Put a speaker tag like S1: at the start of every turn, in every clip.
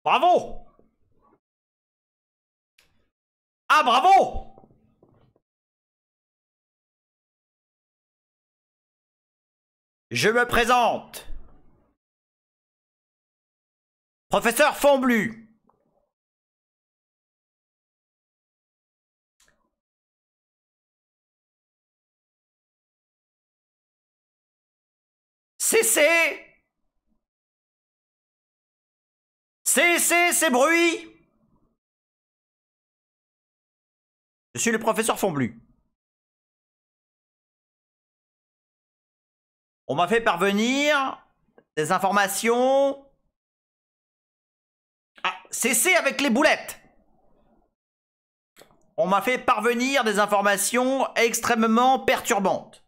S1: Bravo! Ah, bravo! Je me présente. Professeur Fomblu. Cessez! Cessez ces bruits! Je suis le professeur Fomblu. On m'a fait parvenir des informations... Ah, cessez avec les boulettes! On m'a fait parvenir des informations extrêmement perturbantes.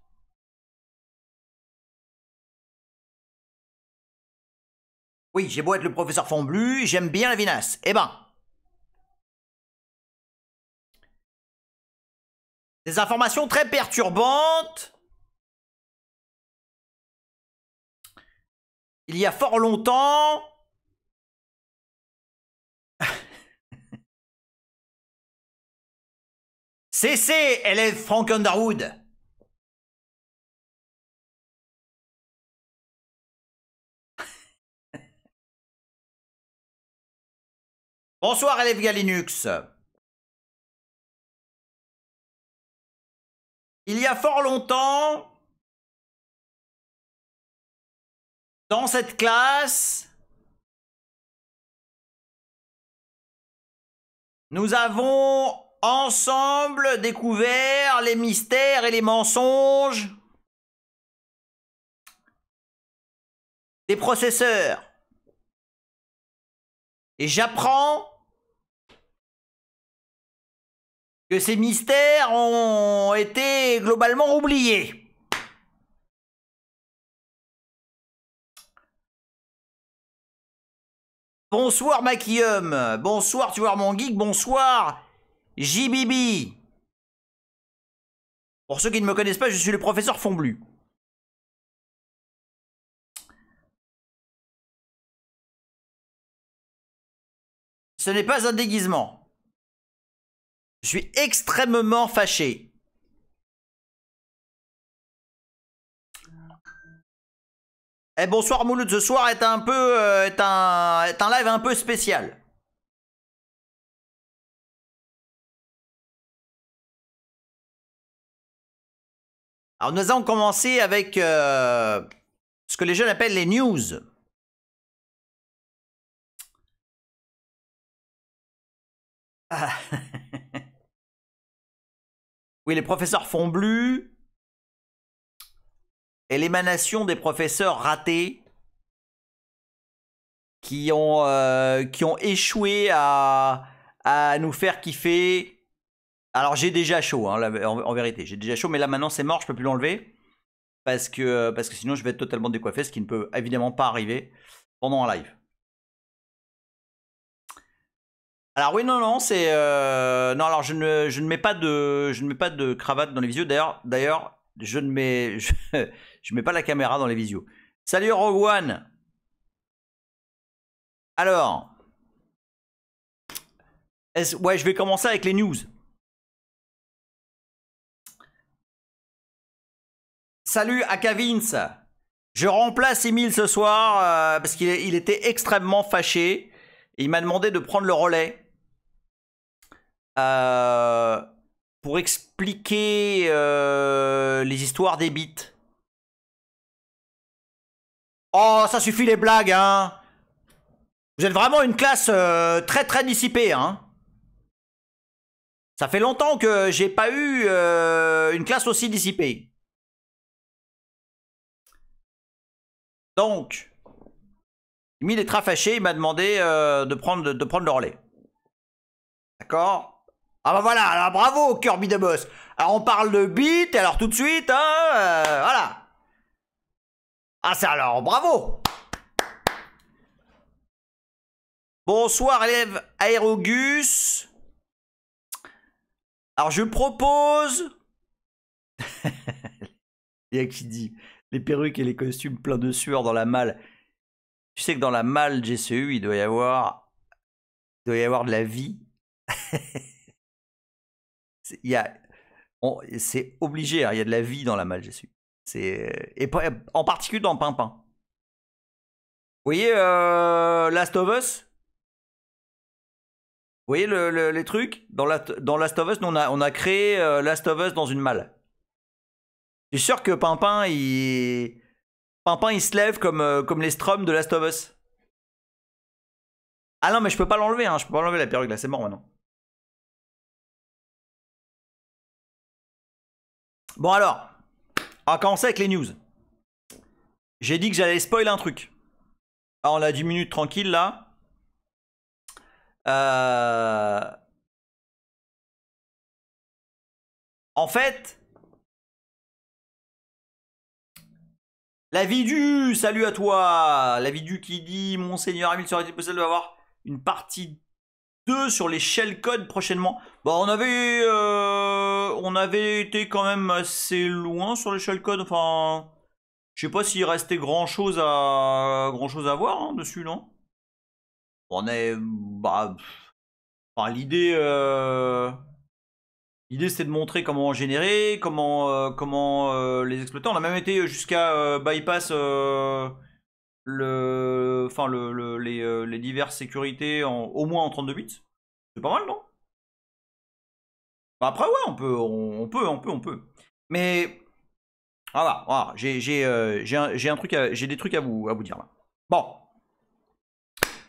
S1: Oui, j'ai beau être le professeur Fomblu, j'aime bien la vinasse. Eh ben... Des informations très perturbantes. Il y a fort longtemps... Cessez, élève Frank Underwood. Bonsoir, élève Galinux. Il y a fort longtemps, dans cette classe, nous avons ensemble découvert les mystères et les mensonges des processeurs. Et j'apprends que ces mystères ont été globalement oubliés. Bonsoir Maquillum, bonsoir tu vois mon geek, bonsoir JBB. Pour ceux qui ne me connaissent pas, je suis le professeur Fomblu. Ce n'est pas un déguisement. Je suis extrêmement fâché. Eh bonsoir Mouloud, ce soir est un peu est un live un peu spécial. Alors nous allons commencer avec ce que les jeunes appellent les news. Ah. Oui, les professeurs Fomblu et l'émanation des professeurs ratés qui ont échoué à nous faire kiffer. Alors j'ai déjà chaud, hein, en vérité, j'ai déjà chaud, mais là maintenant c'est mort, je peux plus l'enlever parce que sinon je vais être totalement décoiffé, ce qui ne peut évidemment pas arriver pendant un live. Alors oui, non, c'est non, alors je ne mets pas de cravate dans les visios. D'ailleurs, je ne mets je mets pas la caméra dans les visios. Salut Rogue One. Alors, ouais, je vais commencer avec les news. Salut Akavins. Je remplace Emile ce soir parce qu'il était extrêmement fâché. Et il m'a demandé de prendre le relais pour expliquer les histoires des bits. Oh, ça suffit les blagues, hein. Vous êtes vraiment une classe très très dissipée, hein. Ça fait longtemps que j'ai pas eu une classe aussi dissipée. Donc, Emile est très fâché, il m'a demandé de prendre le relais. D'accord? Ah bah voilà, alors bravo Kirby de Boss. Alors on parle de bits, alors tout de suite, hein, voilà. Ah c'est alors, bravo. Bonsoir élève Aérogus. Alors je propose... Il y a qui dit les perruques et les costumes pleins de sueur dans la malle. Tu sais que dans la malle GCU, il doit y avoir Il doit y avoir de la vie. C'est obligé, hein, il y a de la vie dans la malle, j'ai su. Et en particulier dans Pimpin. Vous voyez Last of Us? Vous voyez les trucs dans Last of Us, nous, on a créé Last of Us dans une malle. Je suis sûr que Pimpin, il se lève comme les Strom de Last of Us. Ah non, mais je peux pas l'enlever, hein. Je peux pas l'enlever la perruque, là, c'est mort maintenant. Bon alors, on va commencer avec les news. J'ai dit que j'allais spoiler un truc. Alors, on a 10 minutes tranquille là. En fait, la vie du, salut à toi. La vie du qui dit, Monseigneur Emile serait-il possible d'avoir une partie 2 sur les shellcodes prochainement? Bon, on avait été quand même assez loin sur les shellcodes. Enfin, je sais pas s'il restait grand chose à voir hein, dessus, non? On est, bah, enfin, l'idée c'était de montrer comment générer, comment les exploiter. On a même été jusqu'à bypass les diverses sécurités au moins en 32 bits. C'est pas mal, non? Bah après ouais, on peut. Mais voilà, j'ai des trucs à vous dire là. Bon.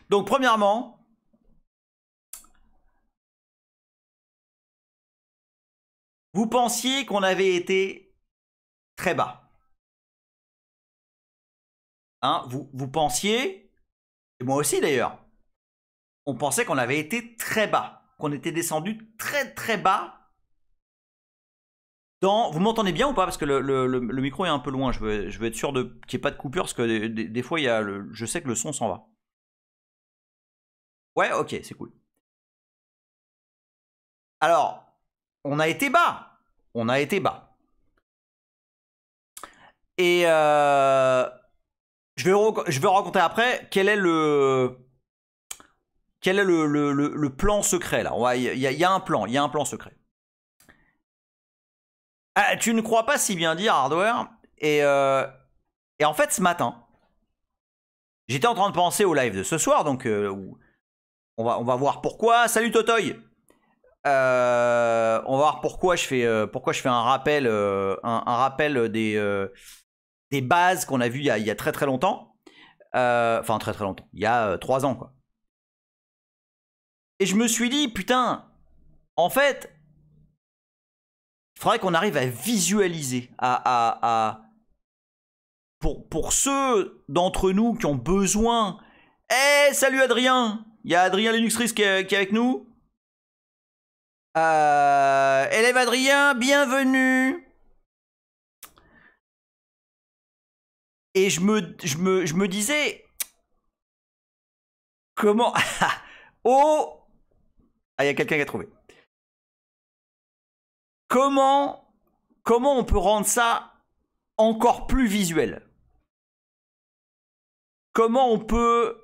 S1: Donc premièrement, vous pensiez qu'on avait été très bas. Hein, vous pensiez, et moi aussi d'ailleurs, on pensait qu'on avait été très bas, qu'on était descendu très très bas. Vous m'entendez bien ou pas? Parce que le micro est un peu loin, je veux être sûr qu'il n'y ait pas de coupure, parce que des fois, je sais que le son s'en va. Ouais, ok, c'est cool. Alors, on a été bas. On a été bas. Et je vais raconter après quel est le plan secret là. Il y a un plan secret. Ah, tu ne crois pas si bien dire, Hardware. Et en fait, ce matin, j'étais en train de penser au live de ce soir, donc on va voir pourquoi. Salut Totoy. On va voir pourquoi je fais un rappel, des bases qu'on a vues il y a très très longtemps. Enfin très très longtemps. Il y a 3 ans quoi. Et je me suis dit putain, en fait, il faudrait qu'on arrive à visualiser, pour ceux d'entre nous qui ont besoin. Eh, salut Adrien. Il y a Adrien Linuxtris qui est avec nous. Élève Adrien, bienvenue. Et je me disais, comment... oh, ah, il y a quelqu'un qui a trouvé. Comment on peut rendre ça encore plus visuel? Comment on peut...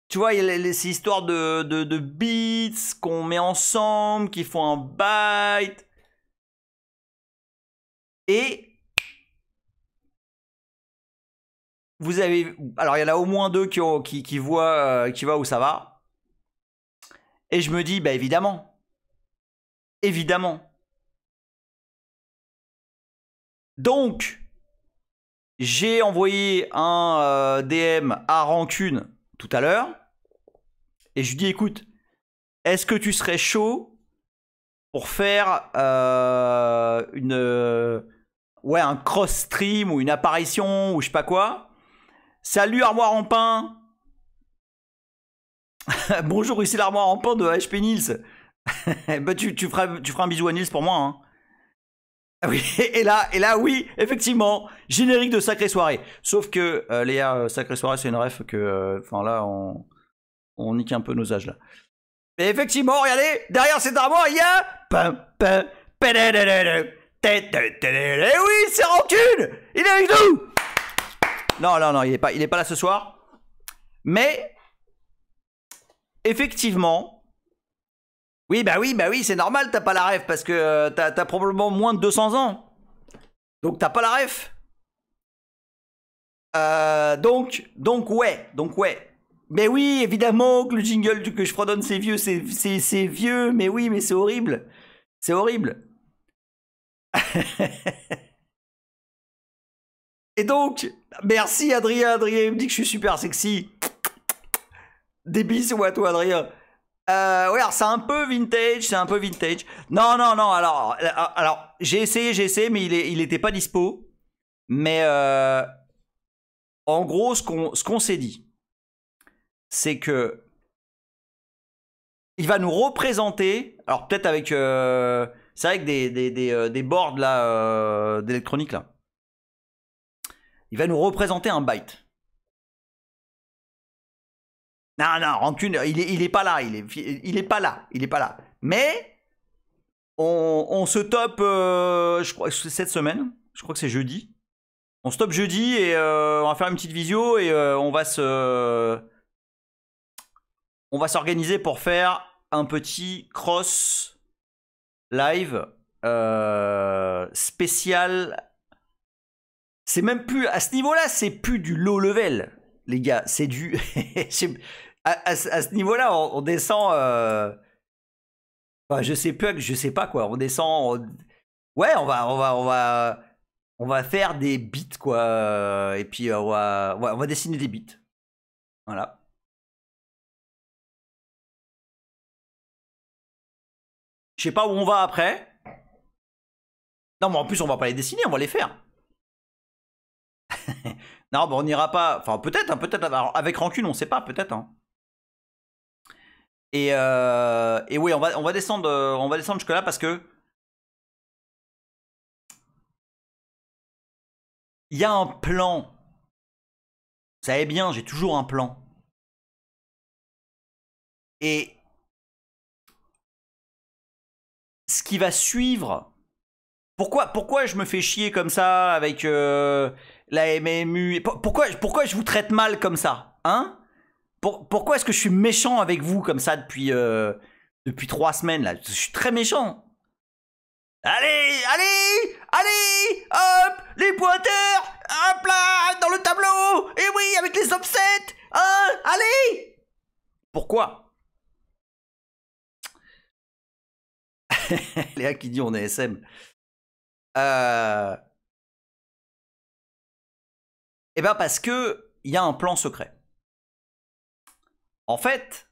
S1: Tu vois, il y a ces histoires de bits qu'on met ensemble, qui font un byte. Et vous avez... Alors, il y en a au moins 2 qui voient où ça va. Et je me dis, bah évidemment. Évidemment. Donc, j'ai envoyé un DM à Rancune tout à l'heure. Et je lui dis, écoute, est-ce que tu serais chaud pour faire un cross-stream ou une apparition ou je sais pas quoi? Salut Armoire en pain. Bonjour, ici l'Armoire en pain de HP Nils. Bah, tu feras un bisou à Nils pour moi. Hein. Oui, et là, oui, effectivement, générique de Sacrée Soirée. Sauf que Léa, Sacrée Soirée, c'est une ref que, enfin là, on nique un peu nos âges là. Et effectivement, regardez, derrière cette armoire, il y a... Et oui, c'est Rancune. Il est avec nous. Non, il est pas là ce soir. Mais effectivement, oui, bah oui, c'est normal, t'as pas la ref parce que t'as probablement moins de 200 ans. Donc t'as pas la ref. Donc ouais. Mais oui, évidemment que le jingle que je fredonne c'est vieux, c'est vieux, mais oui, mais c'est horrible. C'est horrible. Et donc, merci Adrien me dit que je suis super sexy. Des bisous à toi Adrien. Ouais, alors c'est un peu vintage, Non, alors j'ai essayé, mais il était pas dispo. Mais en gros, ce qu'on s'est dit, c'est que il va nous représenter, alors peut-être avec, c'est vrai que des boards là, d'électronique là. Il va nous représenter un byte. Non, Rancune, il est pas là, il est pas là. Mais on se top, je crois que c'est cette semaine, je crois que c'est jeudi. On se top jeudi et on va faire une petite visio et on va s'organiser pour faire un petit cross live spécial. C'est même plus à ce niveau-là, c'est plus du low level, les gars. C'est du à ce niveau-là, on descend. Enfin, je sais pas quoi. On descend. Ouais, on va faire des beats quoi. Et puis on va dessiner des beats. Voilà. Je sais pas où on va après. Non, mais en plus, on va pas les dessiner, on va les faire. Non, bah on n'ira pas. Enfin, peut-être, hein, peut-être. Avec Rancune, on sait pas, peut-être. Hein. Et oui, on va descendre jusque là parce que il y a un plan. Vous savez bien, j'ai toujours un plan. Et ce qui va suivre. Pourquoi je me fais chier comme ça avec la MMU? Pourquoi je vous traite mal comme ça? Hein? Pourquoi est-ce que je suis méchant avec vous comme ça depuis 3 semaines là? Je suis très méchant. Allez, hop, les pointeurs, hop là, dans le tableau. Et oui, avec les offsets. Hein, allez. Pourquoi? Léa qui dit on est SM. Eh ben parce que il y a un plan secret. En fait,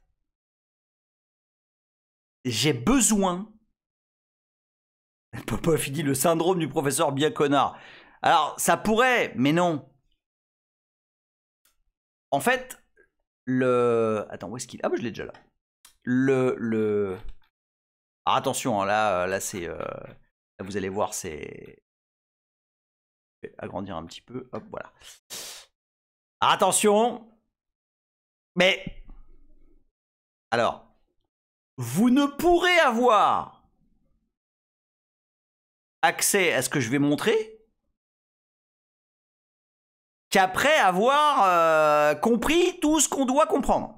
S1: j'ai besoin. Popov dit le syndrome du professeur bien connard. Alors ça pourrait, mais non. En fait, attends, où est-ce qu'il... Ah bah je l'ai déjà là. Alors, attention, hein, là c'est... Là, vous allez voir, c'est... Je vais agrandir un petit peu. Hop, voilà. Alors, attention. Mais... Alors, vous ne pourrez avoir accès à ce que je vais montrer qu'après avoir compris tout ce qu'on doit comprendre.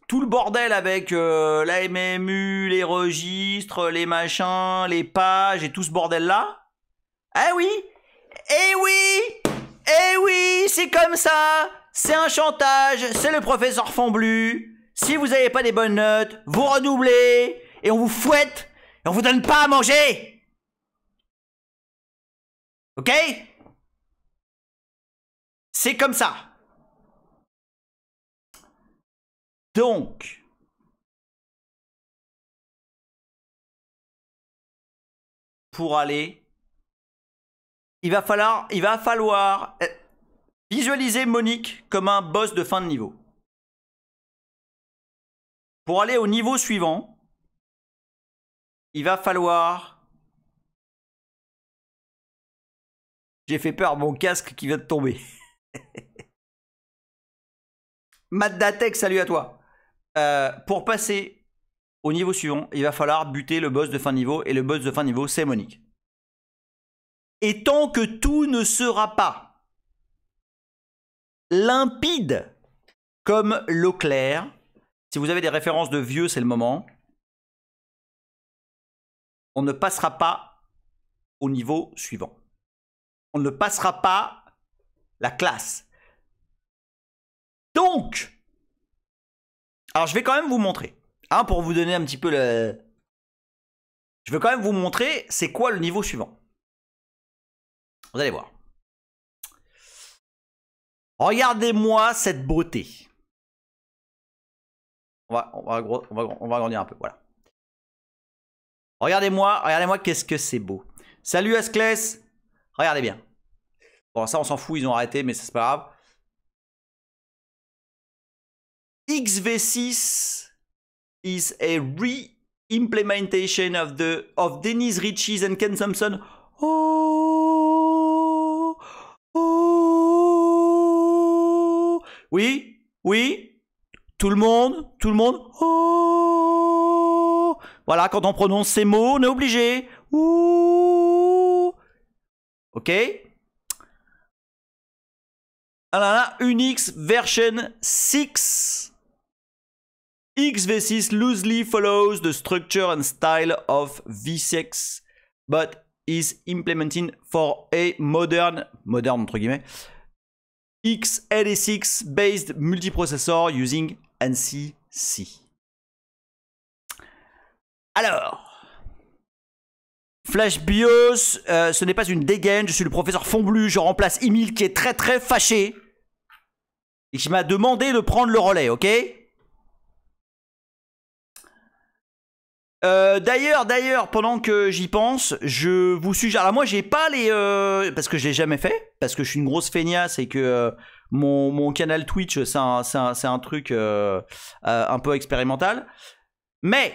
S1: Tout le bordel avec la MMU, les registres, les machins, les pages et tout ce bordel-là. Eh oui, c'est comme ça. C'est un chantage, c'est le professeur Fomblu. Si vous n'avez pas des bonnes notes, vous redoublez et on vous fouette et on vous donne pas à manger. Ok? C'est comme ça. Donc, pour aller, il va falloir visualiser Monique comme un boss de fin de niveau. Pour aller au niveau suivant, il va falloir... J'ai fait peur, mon casque qui vient de tomber. Matt Datek, salut à toi. Pour passer au niveau suivant, il va falloir buter le boss de fin de niveau. Et le boss de fin de niveau, c'est Monique. Et tant que tout ne sera pas limpide, comme l'eau claire. Si vous avez des références de vieux, c'est le moment. On ne passera pas au niveau suivant. On ne passera pas la classe. Donc, alors je vais quand même vous montrer, hein, pour vous donner un petit peu le... Je vais quand même vous montrer c'est quoi le niveau suivant. Vous allez voir. Regardez-moi cette beauté. On va agrandir un peu, voilà. Regardez-moi qu'est-ce que c'est beau. Salut Asclès. Regardez bien. Bon, ça on s'en fout, ils ont arrêté, mais c'est pas grave. XV6 is a re-implementation of Denise Ritchie's and Ken Thompson. Oh, oh. Oui, oui. Tout le monde. Oh. Voilà, quand on prononce ces mots, on est obligé. Ouh. Ok. Alors là, Unix version 6. XV6 loosely follows the structure and style of V6, but is implemented for a modern entre guillemets, x86 based multiprocessor using ANSI C. Alors, Flash BIOS, ce n'est pas une dégaine, je suis le professeur Fomblu, je remplace Emile qui est très très fâché et qui m'a demandé de prendre le relais, ok? D'ailleurs, pendant que j'y pense, je vous suggère. Alors moi, j'ai pas les parce que je l'ai jamais fait, parce que je suis une grosse feignasse et que mon canal Twitch, c'est un truc un peu expérimental. Mais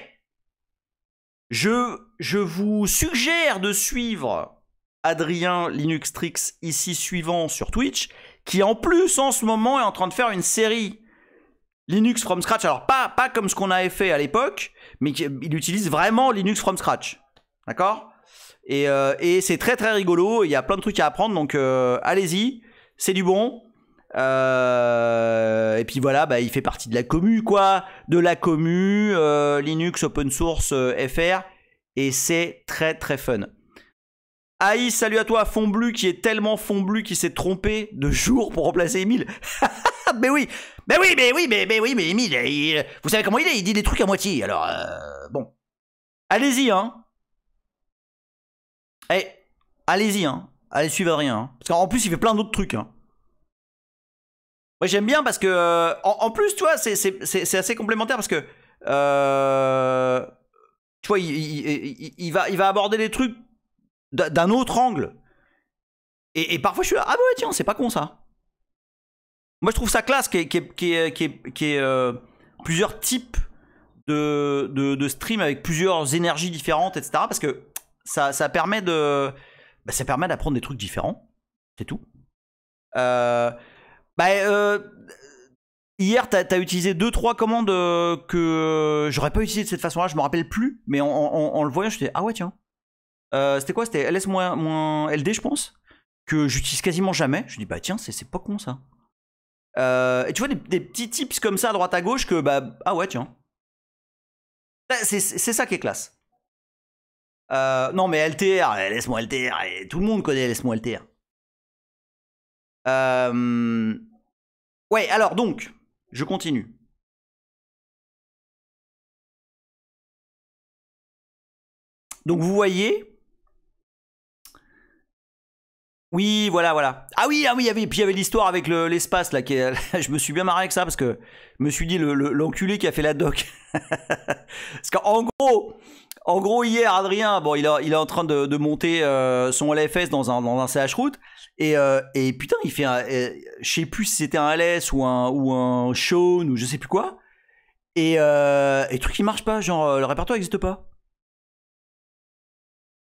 S1: je vous suggère de suivre Adrien Linuxtrix ici suivant sur Twitch, qui en plus en ce moment est en train de faire une série Linux from scratch. Alors pas comme ce qu'on avait fait à l'époque, mais il utilise vraiment Linux from scratch. D'accord? Et c'est très très rigolo. Il y a plein de trucs à apprendre. Donc allez-y. C'est du bon. Et puis voilà, bah, il fait partie de la commu, quoi. De la commu, Linux Open Source FR. Et c'est très très fun. Aïs, salut à toi, Fomblu, qui est tellement Fomblu qu'il s'est trompé de jour pour remplacer Emile. Mais oui, mais Emile, vous savez comment il est, il dit des trucs à moitié, alors bon. Allez-y, hein. Eh, allez-y, hein. Allez suivre Adrien, hein. Parce qu'en plus, il fait plein d'autres trucs, hein. Moi, j'aime bien parce que, en plus, tu vois, c'est assez complémentaire parce que, tu vois, il va aborder les trucs d'un autre angle. Et parfois, je suis là, ah bah ouais, tiens, c'est pas con, ça. Moi, je trouve ça classe qu'il y ait plusieurs types de streams avec plusieurs énergies différentes, etc. Parce que ça permet d'apprendre des trucs différents. C'est tout. Hier, t'as utilisé 2-3 commandes que j'aurais pas utilisé de cette façon-là. Je me rappelle plus. Mais en le voyant, je me suis dit, ah ouais, tiens. C'était quoi? C'était ls-ld, je pense. Que j'utilise quasiment jamais. Je me dis, bah tiens, c'est pas con, ça. Et tu vois des petits tips comme ça à droite à gauche que bah ah ouais tiens, c'est ça qui est classe. Non mais LTR, laisse-moi LTR, tout le monde connaît laisse-moi LTR. Ouais, alors donc je continue. Donc vous voyez. Oui, voilà. Ah oui, il y avait l'histoire avec l'espace là. Je me suis bien marré avec ça parce que je me suis dit l'enculé qui a fait la doc. Parce qu'en gros, hier, Adrien, bon, il est en train de monter son LFS dans un CH route et putain, il fait je sais plus si c'était un LS ou un Shawn ou je sais plus quoi. Et truc qui marche pas, genre le répertoire n'existe pas.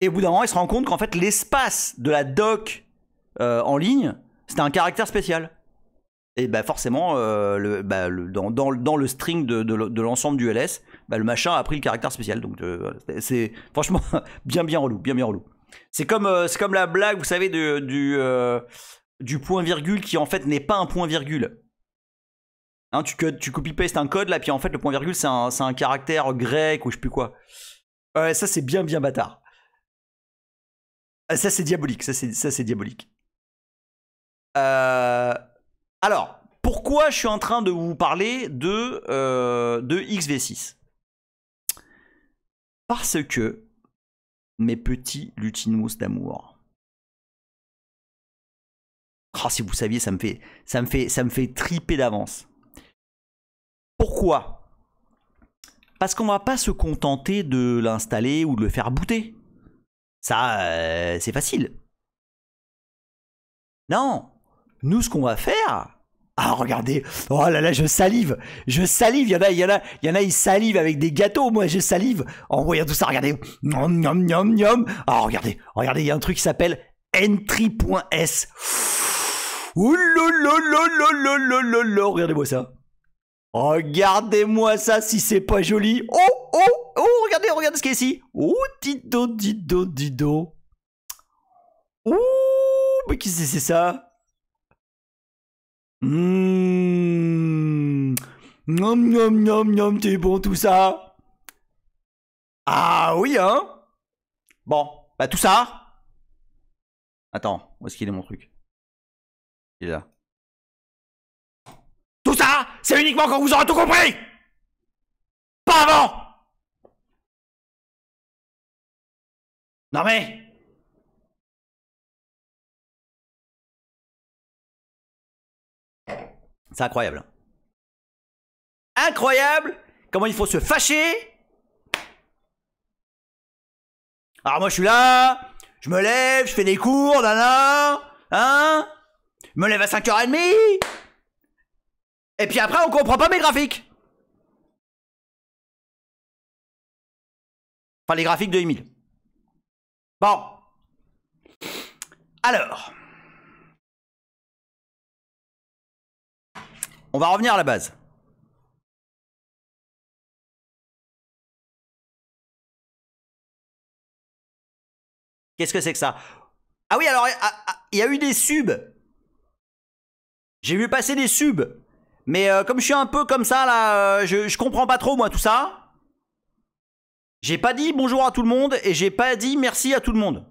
S1: Et au bout d'un moment, il se rend compte qu'en fait, l'espace de la doc en ligne, c'était un caractère spécial. Et bah forcément, dans le string de l'ensemble du LS, bah, le machin a pris le caractère spécial. Donc c'est franchement bien relou. C'est comme la blague, vous savez, du point virgule qui en fait n'est pas un point virgule. Hein, tu copy-paste un code là, puis en fait le point virgule c'est un caractère grec ou je sais plus quoi. Ouais, ça c'est bien bâtard. Ça c'est diabolique, ça c'est diabolique. Alors, pourquoi je suis en train de vous parler de XV6? Parce que mes petits lutinous d'amour. Oh, si vous saviez, ça me fait triper d'avance. Pourquoi? Parce qu'on va pas se contenter de l'installer ou de le faire booter. Ça, c'est facile. Non. Nous, ce qu'on va faire... Ah, regardez. Oh là là, je salive. Je salive. Il y en a, ils salivent avec des gâteaux. Moi, je salive en voyant tout ça. Regardez. Nom, nom, nom, nom. Ah, regardez. Regardez, il y a un truc qui s'appelle entry.s. Ouh là. Regardez-moi ça. Regardez-moi ça si c'est pas joli. Oh, regardez ce qu'il y a ici. Oh, dido. Ouh, mais qu'est-ce que c'est ça? Nom, c'est bon tout ça. Ah oui, hein? Bon, bah tout ça. Attends, où est-ce qu'il est mon truc? Il est là. Tout ça, c'est uniquement quand vous aurez tout compris. Pas avant. Non mais... C'est incroyable. Incroyable comment il faut se fâcher. Alors moi je suis là, je me lève, je fais des cours, nana, hein? Je me lève à 5h30. Et puis après on comprend pas mes graphiques. Enfin les graphiques de Emile. Bon. Alors. On va revenir à la base. Qu'est-ce que c'est que ça? Ah oui, alors, il y a eu des subs. J'ai vu passer des subs. Mais comme je suis un peu comme ça, là, je comprends pas trop, moi, tout ça. J'ai pas dit bonjour à tout le monde et j'ai pas dit merci à tout le monde.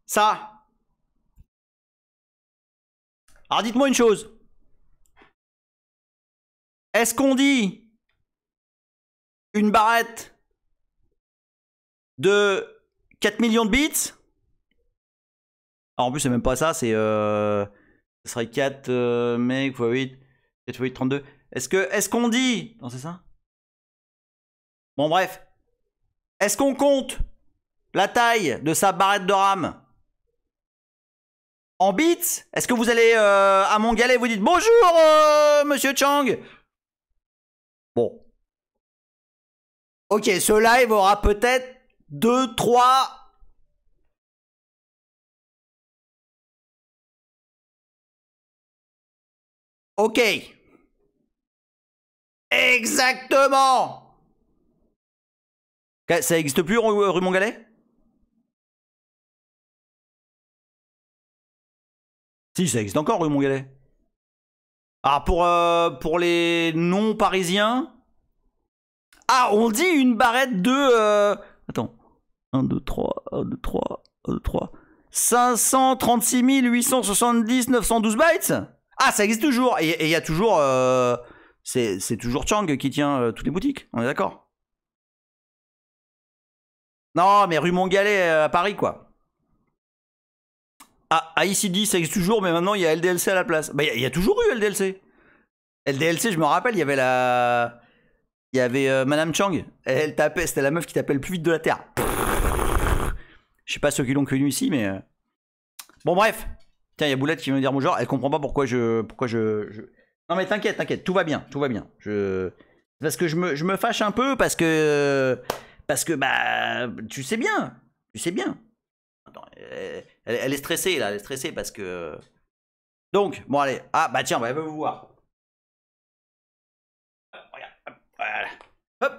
S1: Ça. Alors, dites-moi une chose. Est-ce qu'on dit une barrette de 4 millions de bits? Alors, en plus, c'est même pas ça, c'est... ça serait 4 mecs x 8, 4 x 8, 32. Est-ce qu'on dit... Non, c'est ça? Bon, bref. Est-ce qu'on compte la taille de sa barrette de RAM en bits? Est-ce que vous allez à mon galet, vous dites bonjour, monsieur Chang? Bon. Ok, ce live aura peut-être 2, 3... Ok. Exactement. Ça n'existe plus rue Montgalet? Si, ça existe encore rue Montgalet. Alors pour les non-parisiens... Ah, on dit une barrette de... Attends. 1, 2, 3, 1, 2, 3, 1, 2, 3... 536 870 912 bytes. Ah, ça existe toujours. Et il y a toujours... c'est toujours Chang qui tient toutes les boutiques. On est d'accord? Non, mais rue Montgalet à Paris, quoi. Ah, ICD, ça existe toujours, mais maintenant il y a LDLC à la place. Bah, il y a toujours eu LDLC. LDLC, je me rappelle, il y avait la... Il y avait Madame Chang. Elle tapait, c'était la meuf qui tapait le plus vite de la Terre. Je sais pas ceux qui l'ont connu ici, mais... Bon, bref. Tiens, il y a Boulette qui vient me dire bonjour. Elle comprend pas pourquoi je... Non, mais t'inquiète, tout va bien, Parce que je me fâche un peu, parce que, bah, tu sais bien. Attends, elle est stressée, là, parce que... Donc, bon, allez. Ah, bah tiens, bah, elle veut vous voir. Regarde, voilà. Hop.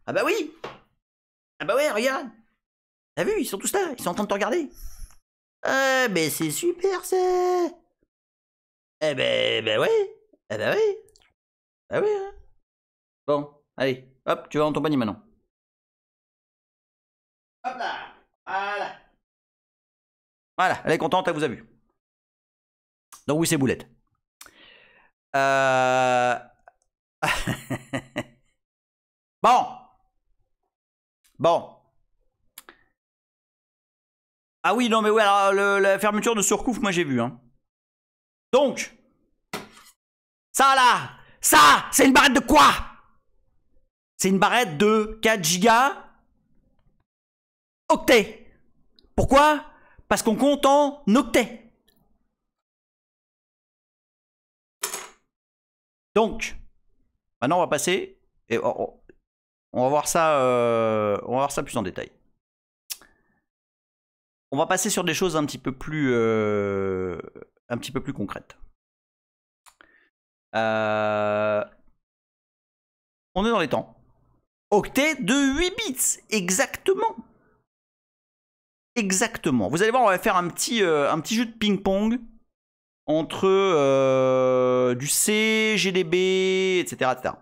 S1: Ah bah oui. Ah bah ouais, regarde. T'as vu, ils sont tous là, ils sont en train de te regarder. Mais c'est super, ça. Ben ouais. Eh ben oui. Ah oui, hein. Bon, allez, hop, tu vas dans ton panier maintenant. Hop là. Voilà. Voilà, elle est contente, elle vous a vu. Donc oui, c'est boulette. Bon. Bon. Ah oui, non mais ouais, alors, la fermeture de Surcouf, moi j'ai vu. Hein. Donc, ça là, ça, c'est une barrette de quoi? C'est une barrette de 4 gigas octets. Pourquoi? Parce qu'on compte en octets. Donc, maintenant on va passer et on va voir ça plus en détail. On va passer sur des choses un petit peu plus concrètes. On est dans les temps. Octet de 8 bits, exactement. Exactement. Vous allez voir, on va faire un petit jeu de ping-pong entre du C, GDB, etc., etc.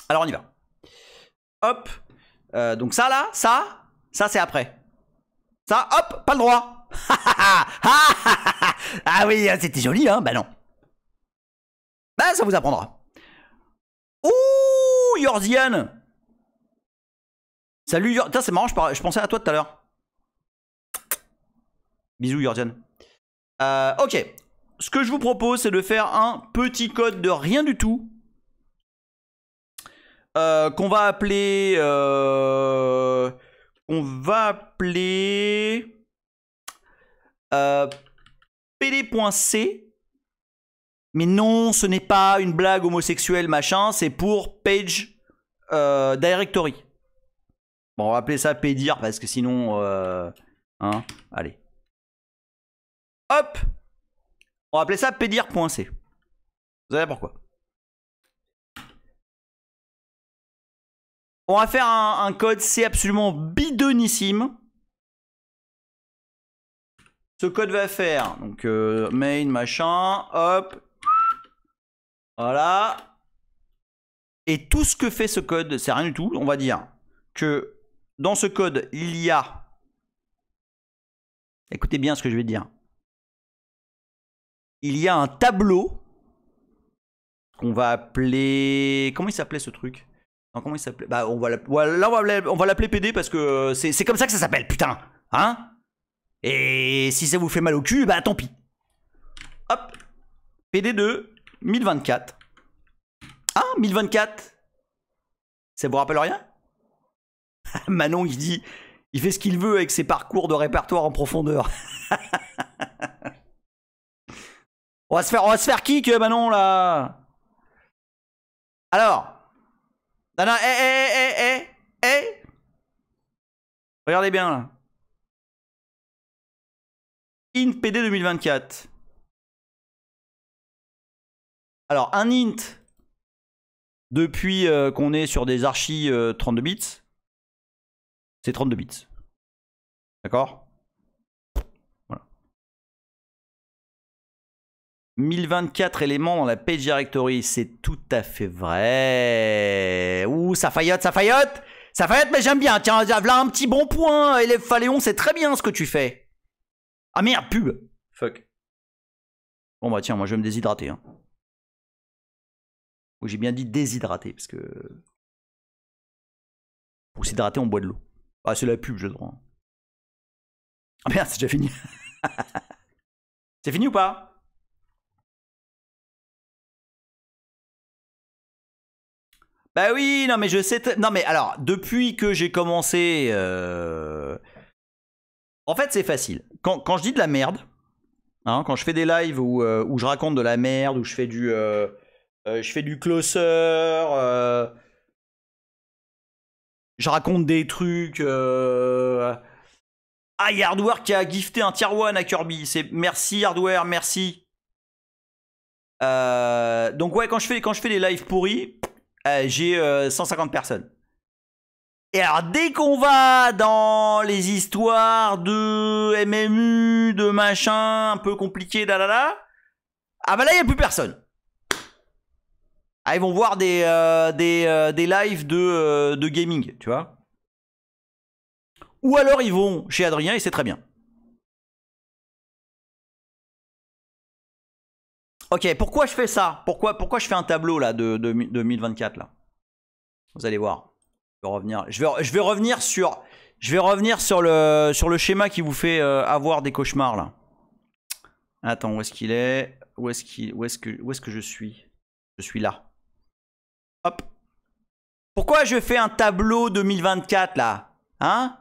S1: Alors on y va. Hop. Donc ça là, ça c'est après. Ça, hop, pas le droit. Ah oui, c'était joli, hein. Bah non. Bah ça vous apprendra. Ouh, Yorzian. Salut Yorzian. Putain, c'est marrant, je pensais à toi tout à l'heure. Bisous Yorzian. Ok. Ce que je vous propose, c'est de faire un petit code de rien du tout. Qu'on va appeler... PD.c. Mais non, ce n'est pas une blague homosexuelle, machin. C'est pour page directory. Bon, on va appeler ça pdir parce que sinon... hein, allez. Hop. On va appeler ça pdir.c. Vous savez pourquoi? On va faire un code C absolument bidonissime. Ce code va faire donc main machin, hop, voilà. Et tout ce que fait ce code, c'est rien du tout. On va dire que dans ce code, il y a... Écoutez bien ce que je vais dire. Il y a un tableau qu'on va appeler... Comment il s'appelait ce truc? Non, comment il s'appelait? Bah, on va l'appeler PD parce que c'est comme ça que ça s'appelle, putain. Hein? Et si ça vous fait mal au cul, bah tant pis. Hop. PD de 1024. Ah, 1024. Ça vous rappelle rien? Manon, il dit... Il fait ce qu'il veut avec ses parcours de répertoire en profondeur. On va se faire kick, Manon, là. Alors... Non, non, regardez bien là. Int PD 2024. Alors, un int depuis qu'on est sur des archis 32 bits, c'est 32 bits. D'accord? Voilà. 1024 éléments dans la page directory, c'est tout à fait vrai. Ouh, ça faillote, ça faillote. Ça faillote, mais j'aime bien. Tiens, voilà un petit bon point. Et les Phaléon, c'est très bien ce que tu fais. Ah merde, pub. Fuck. Bon bah tiens, moi je vais me déshydrater. Hein. J'ai bien dit déshydrater, parce que... Pour s'hydrater, on boit de l'eau. Ah, c'est la pub, j'ai le droit. Ah merde, c'est déjà fini. C'est fini ou pas? Bah oui, non mais je sais... Non mais alors, depuis que j'ai commencé... En fait, c'est facile. Quand je dis de la merde, hein, quand je fais des lives où je raconte de la merde, où je fais du closer, je raconte des trucs... Ah, il y a Hardware qui a gifté un tier 1 à Kirby. Merci Hardware, merci. Donc ouais, quand je fais des lives pourris, j'ai 150 personnes. Et alors, dès qu'on va dans les histoires de MMU, de machin, un peu compliqué, ah bah là, il n'y a plus personne. Ah, ils vont voir des lives de gaming, tu vois. Ou alors, ils vont chez Adrien et c'est très bien. Ok, pourquoi je fais ça? Pourquoi je fais un tableau là de 2024 là? Vous allez voir. Je vais revenir sur le schéma qui vous fait avoir des cauchemars là. Attends, où est-ce qu'il est? Où est-ce que je suis? Je suis là. Hop. Pourquoi je fais un tableau 2024 là? Hein?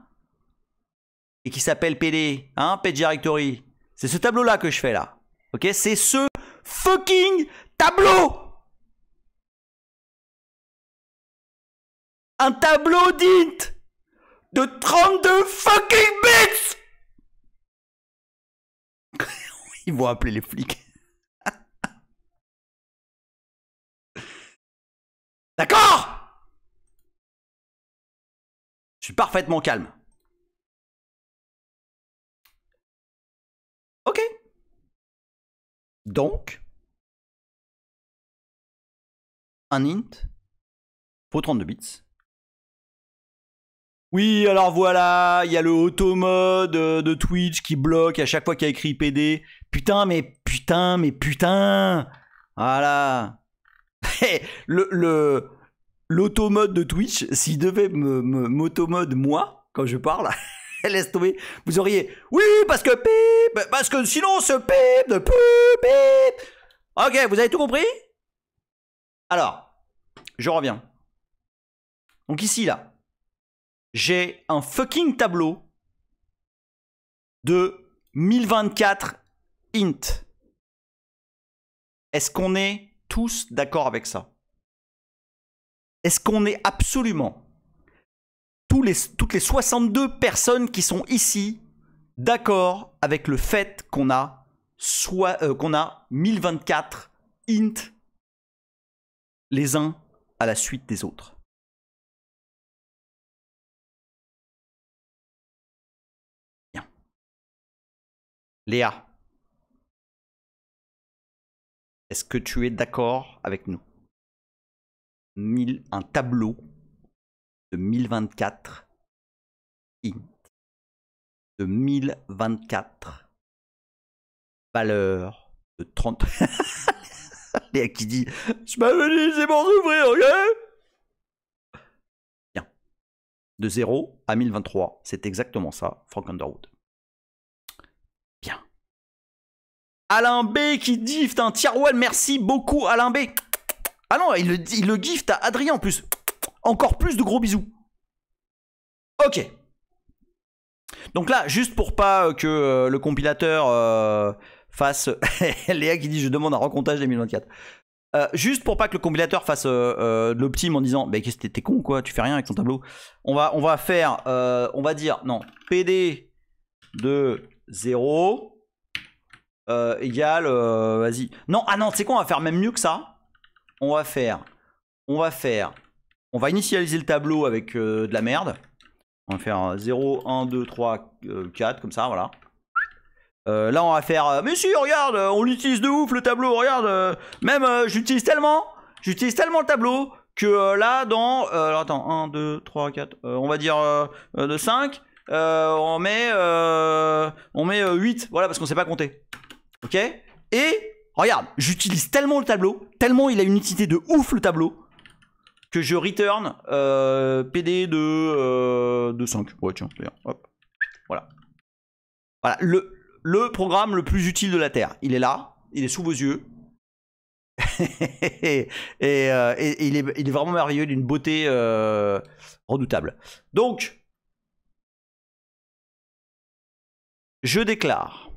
S1: Et qui s'appelle PD, hein? Page Directory. C'est ce tableau là que je fais là. Ok? C'est ce fucking tableau! Un tableau d'int de 32 fucking bits. Ils vont appeler les flics. D'accord? Je suis parfaitement calme. Ok. Donc, un int pour 32 bits. Oui, alors voilà, il y a le auto-mode de Twitch qui bloque à chaque fois qu'il y a écrit PD. Putain, mais putain. Voilà. L'auto-mode de Twitch, s'il devait m'auto-mode moi, quand je parle, laisse tomber, vous auriez... Oui, parce que pip, parce que sinon ce pip de pip. Ok, vous avez tout compris? Alors, je reviens. Donc ici, là, j'ai un fucking tableau de 1024 int. Est-ce qu'on est tous d'accord avec ça? Est-ce qu'on est absolument, toutes les 62 personnes qui sont ici, d'accord avec le fait qu'on a, qu'on a 1024 int les uns à la suite des autres? Bien. Léa, est-ce que tu es d'accord avec nous? Un tableau de 1024 int, de 1024 valeurs de 30. Léa qui dit je m'avais dit c'est pour s'ouvrir, ok? Bien. De 0 à 1023, c'est exactement ça, Frank Underwood. Bien. Alain B qui gift un tier 1, merci beaucoup Alain B. Ah non, il le gift à Adrien en plus. Encore plus de gros bisous. Ok. Donc là, juste pour pas que le compilateur fasse... Léa qui dit je demande un recomptage 2024. Juste pour pas que le compilateur fasse de l'optime en disant bah, qu'est-ce que t'es con quoi, tu fais rien avec ton tableau. On va faire, on va dire, non, PD de 0 égale, vas-y. Non, ah non, tu sais quoi, on va faire même mieux que ça. On va initialiser le tableau avec de la merde. On va faire 0, 1, 2, 3, 4, comme ça, voilà. Là, on va faire... mais si, regarde, on l'utilise de ouf, le tableau, regarde. Même, j'utilise tellement le tableau que là, dans... alors, attends, 1, 2, 3, 4... on va dire de 5. On met 8. Voilà, parce qu'on sait pas compter. Ok? Et, regarde, j'utilise tellement le tableau, tellement il a une utilité de ouf, le tableau, que je return PD de 5. Ouais, tiens, d'ailleurs, hop. Voilà. Voilà, le programme le plus utile de la Terre. Il est là, il est sous vos yeux. et il est vraiment merveilleux, d'une beauté redoutable. Donc, je déclare.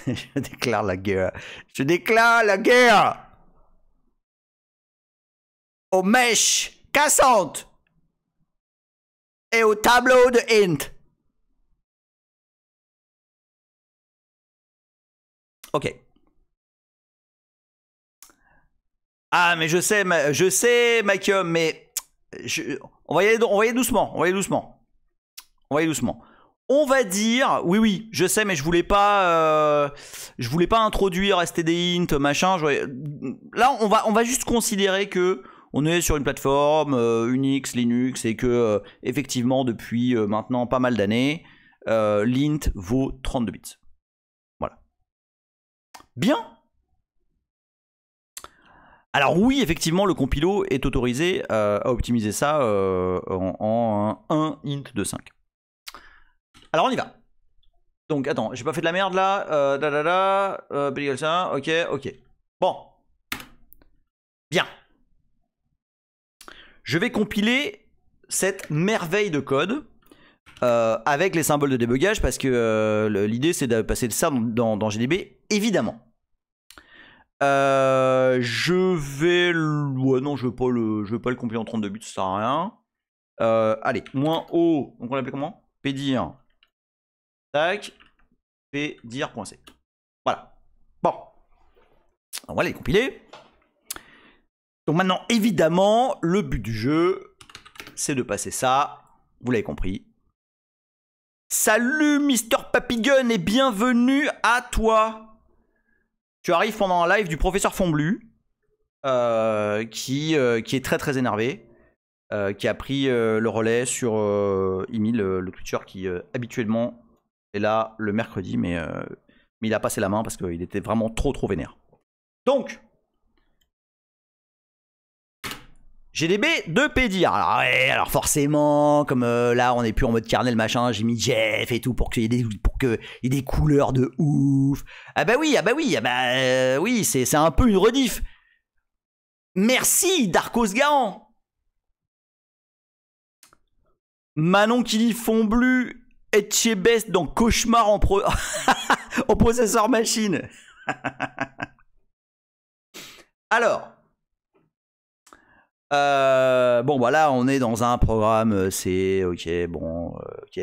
S1: Je déclare la guerre. Je déclare la guerre aux mèches cassantes et au tableau de int. Ok. Ah, mais je sais, Mike, mais On va y aller doucement. On va y aller doucement. On va y aller doucement. On va dire, oui, je sais, mais je voulais pas introduire std int, machin. Là, on va juste considérer que on est sur une plateforme Unix, Linux, et que effectivement, depuis maintenant pas mal d'années, l'int vaut 32 bits. Voilà. Bien. Alors oui, effectivement, le compilo est autorisé à optimiser ça en un int de 5. Alors on y va. Donc attends, j'ai pas fait de la merde là. Ok. Bon. Bien. Je vais compiler cette merveille de code avec les symboles de débugage parce que l'idée c'est de passer ça dans GDB, évidemment. Je vais... Ouais, non, je vais pas le compiler en 32 bits, ça sert à rien. Allez, -o, donc on l'appelait comment? Pdir. Tac. Pdir.c. Voilà. Bon. On va les compiler. Donc maintenant, évidemment, le but du jeu, c'est de passer ça. Vous l'avez compris. Salut Mister Papygun et bienvenue à toi. Tu arrives pendant un live du professeur Fomblu, qui est très énervé, qui a pris le relais sur Emile, le Twitcher, qui habituellement est là le mercredi, mais il a passé la main parce qu'il était vraiment trop vénère. Donc, GDB de Pdir. Alors forcément, comme là on n'est plus en mode kernel machin, j'ai mis Jeff et tout pour qu'il y ait des couleurs de ouf. Oui, c'est un peu une rediff. Merci Darkos Garant. Manon qui dit Fomblu Etchebest dans Cauchemar en processeur machine. Alors. Bon bah là on est dans un programme c'est ok bon ok.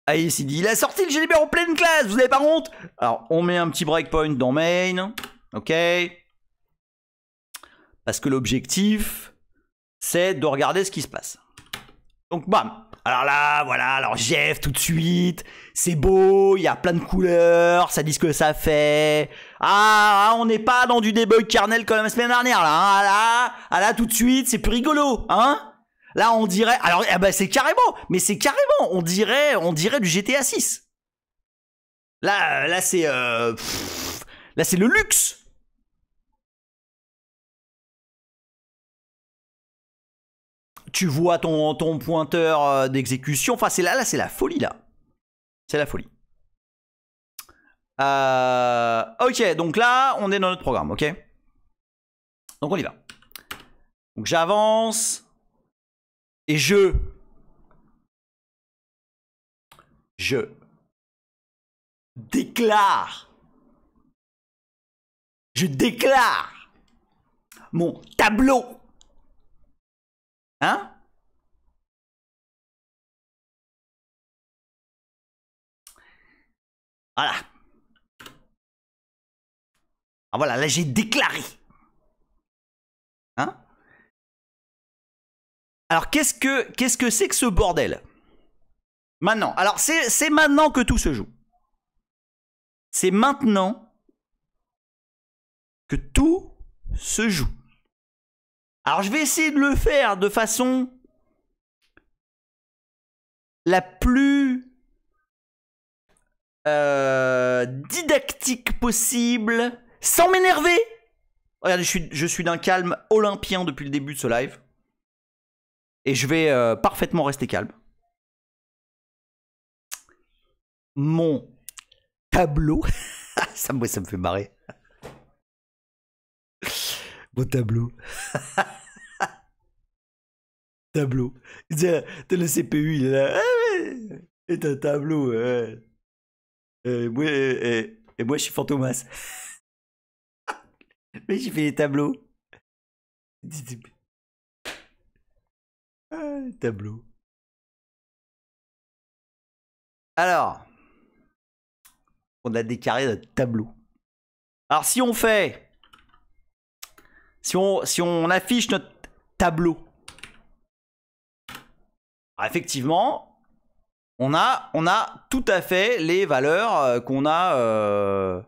S1: Aïs il dit il a sorti le GDB en pleine classe, vous avez pas honte? Alors on met un petit breakpoint dans main, ok, parce que l'objectif c'est de regarder ce qui se passe. Donc bam. Alors là, voilà, alors Jeff tout de suite, c'est beau, il y a plein de couleurs, ça dit ce que ça fait. Ah, on n'est pas dans du debug kernel comme la semaine dernière, là, hein, là, tout de suite, c'est plus rigolo, hein. Là, on dirait, alors, c'est carrément, on dirait du GTA 6. Là, c'est le luxe. Tu vois ton pointeur d'exécution. Enfin, là, c'est la folie, là. C'est la folie. Ok, donc là, on est dans notre programme, ok? Donc, on y va. Donc, j'avance. Et je déclare. Je déclare mon tableau. Hein? Voilà. Ah voilà, là j'ai déclaré. Hein? Alors qu'est-ce que c'est que ce bordel? Maintenant, alors c'est maintenant que tout se joue. C'est maintenant que tout se joue. Alors je vais essayer de le faire de façon la plus didactique possible, sans m'énerver. Regardez, je suis d'un calme olympien depuis le début de ce live. Et je vais parfaitement rester calme. Mon tableau. ça me fait marrer. Mon tableau. Tableau. T'as le CPU, il est là. Et t'as un tableau. Et moi, je suis Fantomas. Mais j'ai fait les tableaux. Tableau. Alors, on a déclaré notre tableau. Alors, si on affiche notre tableau Effectivement, on a tout à fait les valeurs qu'on a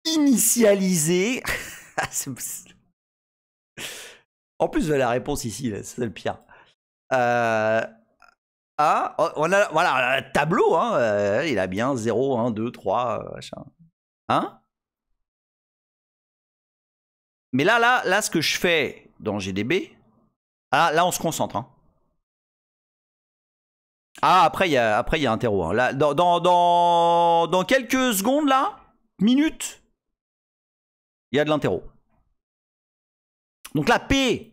S1: initialisées. En plus, la réponse ici, c'est le pire. On a, voilà, le tableau, hein, il a bien 0, 1, 2, 3, machin. Hein? Mais là, ce que je fais dans GDB, là, on se concentre. Hein. Ah, après, il y a interro. Hein. Là, dans quelques secondes, là, minutes, il y a de l'interro. Donc là, P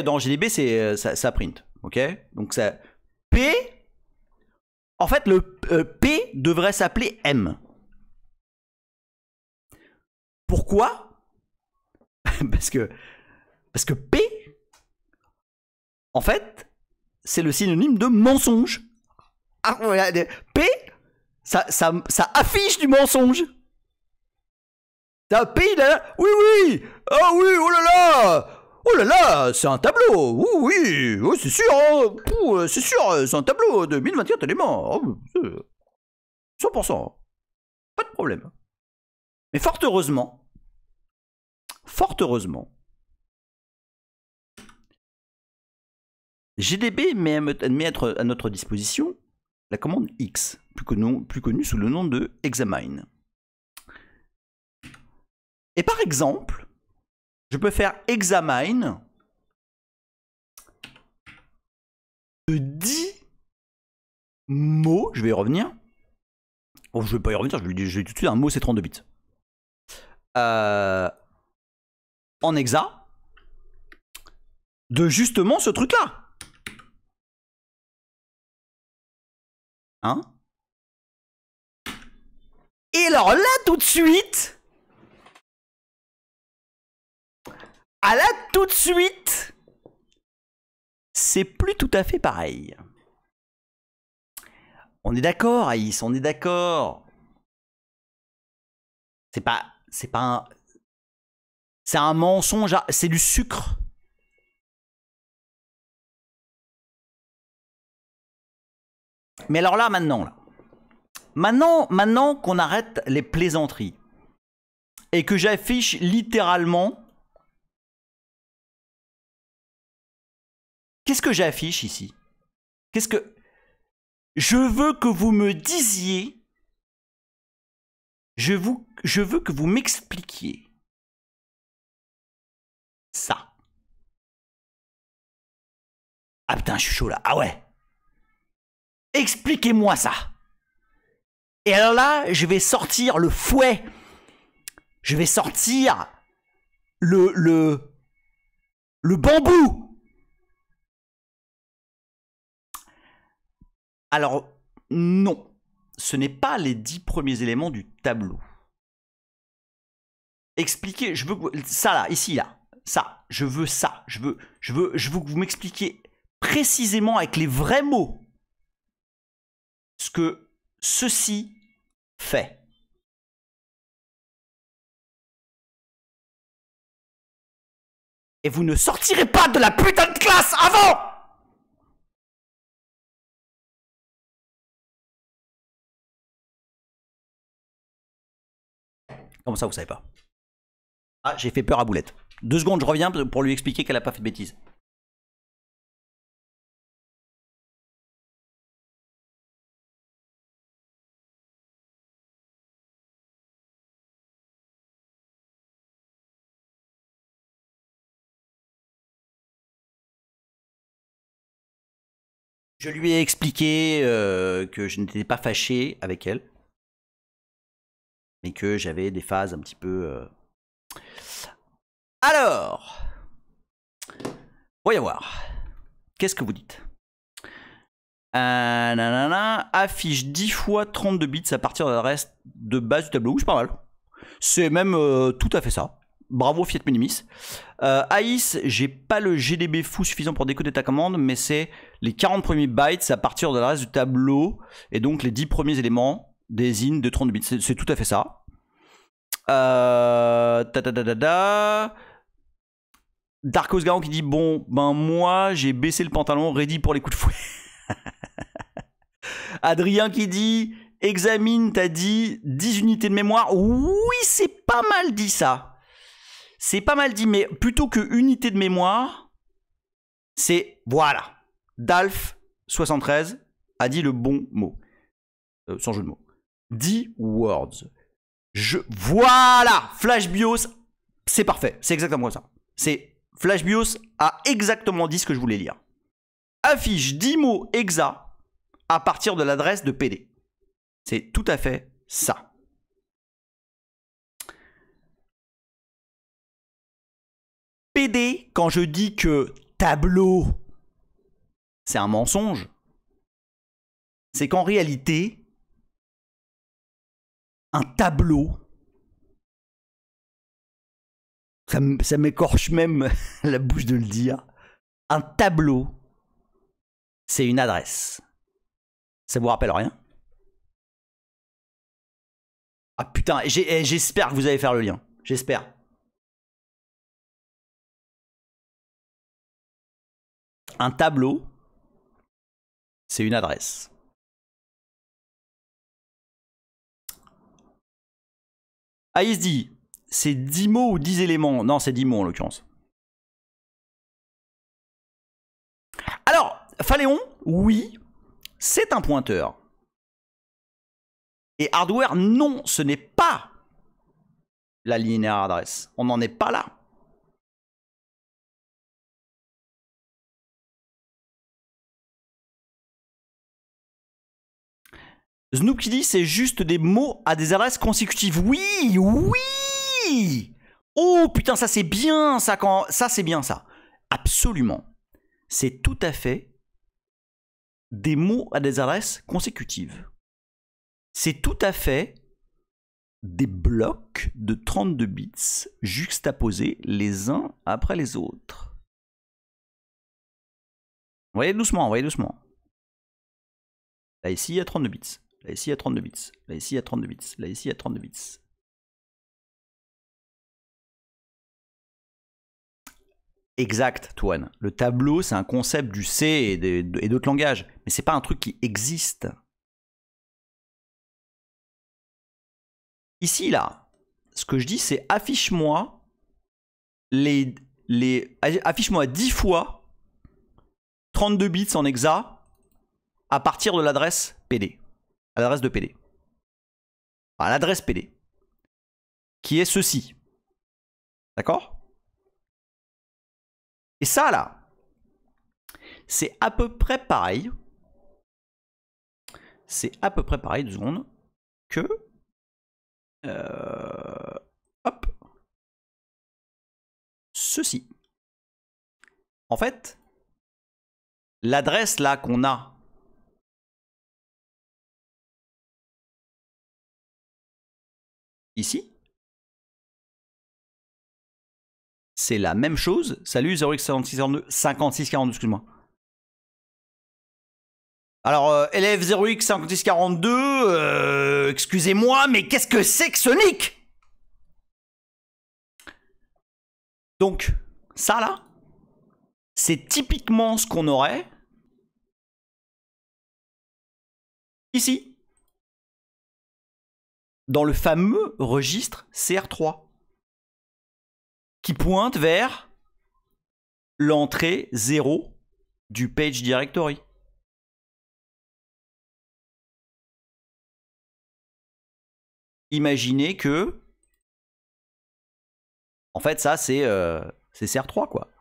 S1: dans GDB, c'est ça print. Ok? Donc ça, P, en fait, le P devrait s'appeler M. Pourquoi? parce que P, en fait, c'est le synonyme de mensonge. Ah, voilà, P, ça affiche du mensonge. P, là, oui, ah oui, oh là là, c'est un tableau, oui, c'est sûr, hein. C'est sûr, c'est un tableau de 1024 éléments, 100%, pas de problème. Mais fort heureusement, GDB met à notre disposition la commande X, plus connue sous le nom de examine. Et par exemple, je peux faire examine de 10 mots. Je vais y revenir. Bon, je vais pas y revenir, je vais tout de suite, un mot c'est 32 bits. En hexa, de justement ce truc-là. Hein? Et alors là, tout de suite, c'est plus tout à fait pareil. On est d'accord, Aïs, on est d'accord. C'est un mensonge, c'est du sucre. Mais alors là, maintenant qu'on arrête les plaisanteries et que j'affiche littéralement, qu'est-ce que j'affiche ici? Qu'est-ce que... Je veux que vous me disiez, je veux que vous m'expliquiez ça. Ah putain, je suis chaud là. Ah ouais. Expliquez-moi ça. Et alors là, je vais sortir le fouet. Je vais sortir le bambou. Alors, non. Ce n'est pas les 10 premiers éléments du tableau. Expliquez, je veux ça là, ici là. Ça, je veux ça. Je veux que vous m'expliquiez précisément avec les vrais mots ce que ceci fait. Et vous ne sortirez pas de la putain de classe avant! Comment ça, vous savez pas? Ah, j'ai fait peur à Boulette. 2 secondes, je reviens pour lui expliquer qu'elle a pas fait de bêtises. Je lui ai expliqué que je n'étais pas fâché avec elle. Mais que j'avais des phases un petit peu... Alors, voyons voir. Qu'est-ce que vous dites? Affiche 10 fois 32 bits à partir de l'adresse de base du tableau. C'est pas mal. C'est même tout à fait ça. Bravo Fiat Minimis. Aïs, j'ai pas le GDB fou suffisant pour décoder ta commande, mais c'est les 40 premiers bytes à partir de l'adresse du tableau, et donc les 10 premiers éléments des in de 32 bits. C'est tout à fait ça. Darkos Garant qui dit bon, ben moi j'ai baissé le pantalon, ready pour les coups de fouet. Adrien qui dit examine, t'as dit 10 unités de mémoire. Oui, c'est pas mal dit ça. C'est pas mal dit, mais plutôt que unité de mémoire, c'est voilà. Dalf73 a dit le bon mot. Sans jeu de mots. 10 words. Voilà, Flash BIOS, c'est parfait. C'est exactement ça. Flash BIOS a exactement dit ce que je voulais lire. Affiche 10 mots exa à partir de l'adresse de PD. C'est tout à fait ça. PD, quand je dis que tableau, c'est un mensonge, c'est qu'en réalité, un tableau, ça m'écorche même la bouche de le dire, un tableau, c'est une adresse. Ça vous rappelle rien? Ah putain, j'espère que vous allez faire le lien. J'espère. Un tableau, c'est une adresse. Aïs dit, c'est 10 mots ou 10 éléments? Non, c'est 10 mots en l'occurrence. Alors, Phaléon, oui, c'est un pointeur. Et hardware, non, ce n'est pas la linéaire adresse. On n'en est pas là. Snoop qui dit c'est juste des mots à des adresses consécutives. Oui, oui. Oh putain, ça c'est bien ça quand ça c'est bien ça. Absolument. C'est tout à fait des mots à des adresses consécutives. C'est tout à fait des blocs de 32 bits juxtaposés les uns après les autres. Voyez doucement, voyez doucement. Là ici il y a 32 bits. Là ici il y a 32 bits. Là ici il y a 32 bits. Là ici il y a 32 bits. Exact, Toine. Le tableau, c'est un concept du C et d'autres langages. Mais c'est pas un truc qui existe. Ici, là, ce que je dis, c'est affiche-moi affiche-moi 10 fois 32 bits en hexa à partir de l'adresse PD. À l'adresse de PD. À l'adresse PD. Qui est ceci. D'accord ? Et ça, là, c'est à peu près pareil. C'est à peu près pareil, 2 secondes, que... hop. Ceci. En fait, l'adresse là qu'on a ici, c'est la même chose. Salut 0x5642, 5642, excuse-moi. Alors, élève 0x5642, excusez-moi, mais qu'est-ce que c'est que Sonic? Donc, ça là, c'est typiquement ce qu'on aurait ici, dans le fameux registre CR3, qui pointe vers l'entrée 0 du page directory. Imaginez que, en fait, ça c'est CR3 quoi.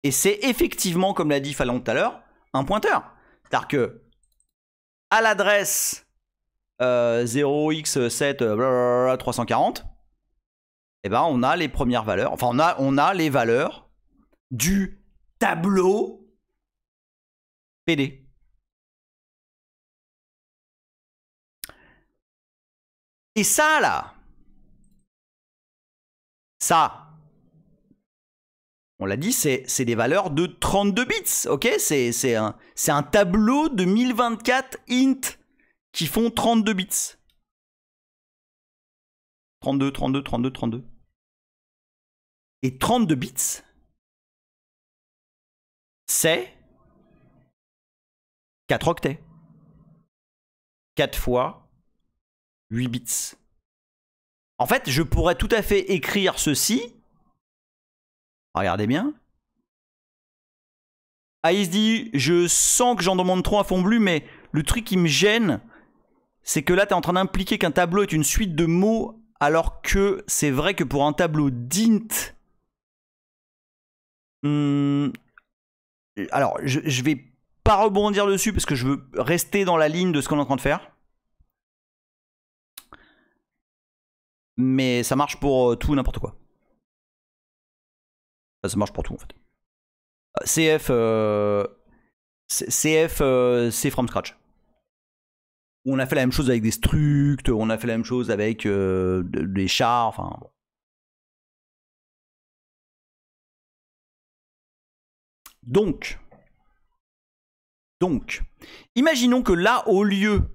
S1: Et c'est effectivement, comme l'a dit Phaléon tout à l'heure, un pointeur. C'est-à-dire que à l'adresse 0x7 340, eh ben on a les premières valeurs, enfin on a les valeurs du tableau PD. Et ça là, ça, on l'a dit, c'est des valeurs de 32 bits, ok? C'est un tableau de 1024 int qui font 32 bits. 32, 32, 32, 32. Et 32 bits, c'est 4 octets. 4 fois 8 bits. En fait, je pourrais tout à fait écrire ceci. Regardez bien. Aïs dit, je sens que j'en demande trop à fond bleu, mais le truc qui me gêne, c'est que là, tu es en train d'impliquer qu'un tableau est une suite de mots, alors que c'est vrai que pour un tableau d'int... alors, je vais pas rebondir dessus parce que je veux rester dans la ligne de ce qu'on est en train de faire. Mais ça marche pour tout n'importe quoi. Ça marche pour tout en fait. CF, c'est from scratch. On a fait la même chose avec des structs, on a fait la même chose avec des chars, enfin... Donc, imaginons que là, au lieu...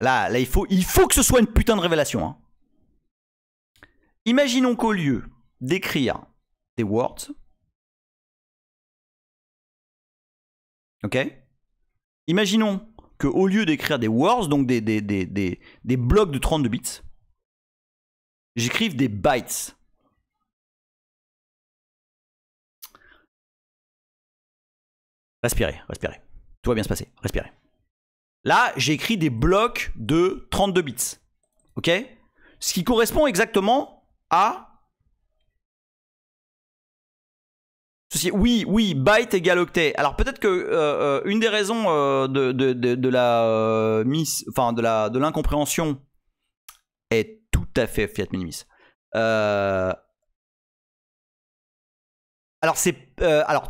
S1: Là il faut que ce soit une putain de révélation. Hein. Imaginons qu'au lieu d'écrire des words, ok? Imaginons qu'au lieu d'écrire des words, donc des blocs de 32 bits, j'écrive des bytes. Respirez, respirez. Tout va bien se passer, respirez. Là, j'ai écrit des blocs de 32 bits. Ok? Ce qui correspond exactement à... Ceci, oui, byte égale octet. Alors peut-être que une des raisons de l'incompréhension est tout à fait fiat minimis. Alors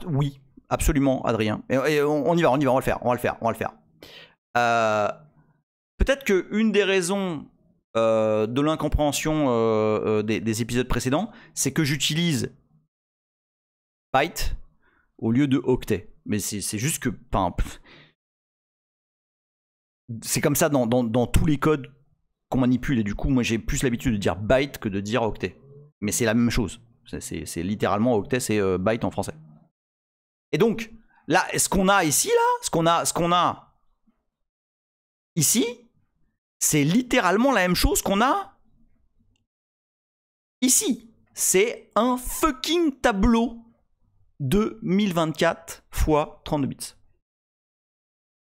S1: oui, absolument, Adrien. Et on y va, on va le faire. Peut-être qu'une des raisons de l'incompréhension des épisodes précédents, c'est que j'utilise byte au lieu de octet. Mais c'est juste que... c'est comme ça dans tous les codes qu'on manipule. Et du coup, moi j'ai plus l'habitude de dire byte que de dire octet. Mais c'est la même chose. C'est littéralement octet, c'est byte en français. Et donc, là, ce qu'on a ici, là, ce qu'on a ici, c'est littéralement la même chose qu'on a ici. C'est un fucking tableau de 1024 x 32 bits.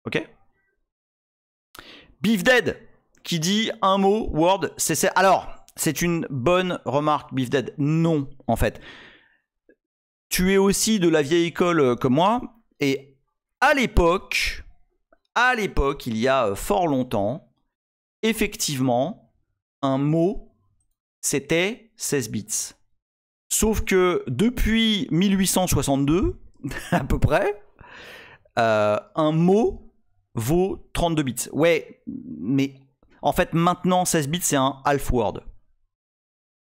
S1: Ok? Beef Dead qui dit un mot, Word, c'est... Alors, c'est une bonne remarque, Beef Dead. Non, en fait. Tu es aussi de la vieille école comme moi. Et à l'époque, il y a fort longtemps, effectivement, un mot, c'était 16 bits. Sauf que depuis 1862, à peu près, un mot vaut 32 bits. Ouais, mais en fait, maintenant, 16 bits, c'est un half word.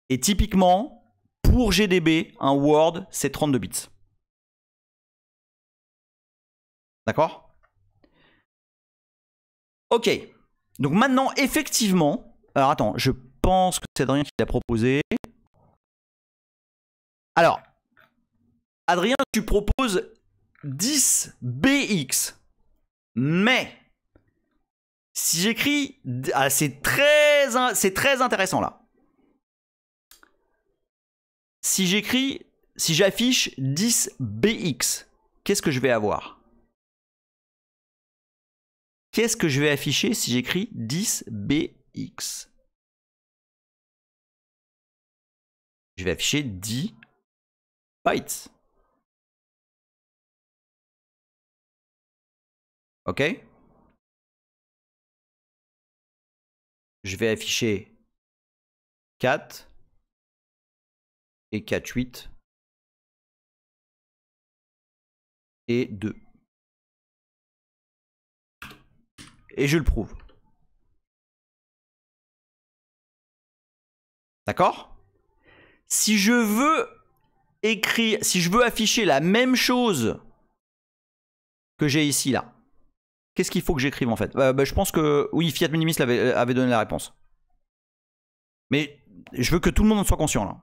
S1: Et typiquement, pour GDB, un word, c'est 32 bits. D'accord? Ok. Donc maintenant, effectivement... Alors attends, je pense que c'est Adrien qui l'a proposé. Alors, Adrien, tu proposes 10BX. Mais, si j'écris... Ah, c'est très intéressant là. Si j'affiche 10BX, qu'est-ce que je vais avoir? Qu'est-ce que je vais afficher si j'écris 10BX? Je vais afficher 10 bytes. Ok? Je vais afficher 4 et 4, 8 et 2. Et je le prouve. D'accord? Si je veux écrire, si je veux afficher la même chose que j'ai ici là, qu'est-ce qu'il faut que j'écrive en fait? Je pense que oui, Fiat Minimis avait donné la réponse. Mais je veux que tout le monde en soit conscient là.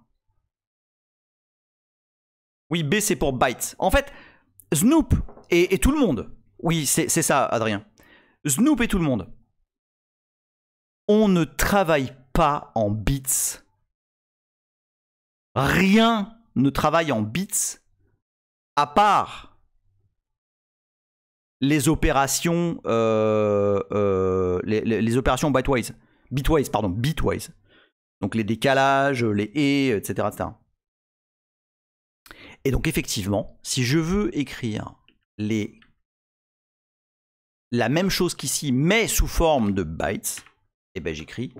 S1: Oui, B c'est pour bytes. En fait, Snoop et tout le monde. Oui, c'est ça, Adrien. Snoop et tout le monde. On ne travaille pas en bits. Rien ne travaille en bits à part les opérations les opérations bitwise. Donc les décalages, les et, etc., etc. Et donc effectivement, si je veux écrire la même chose qu'ici, mais sous forme de bytes, et ben j'écris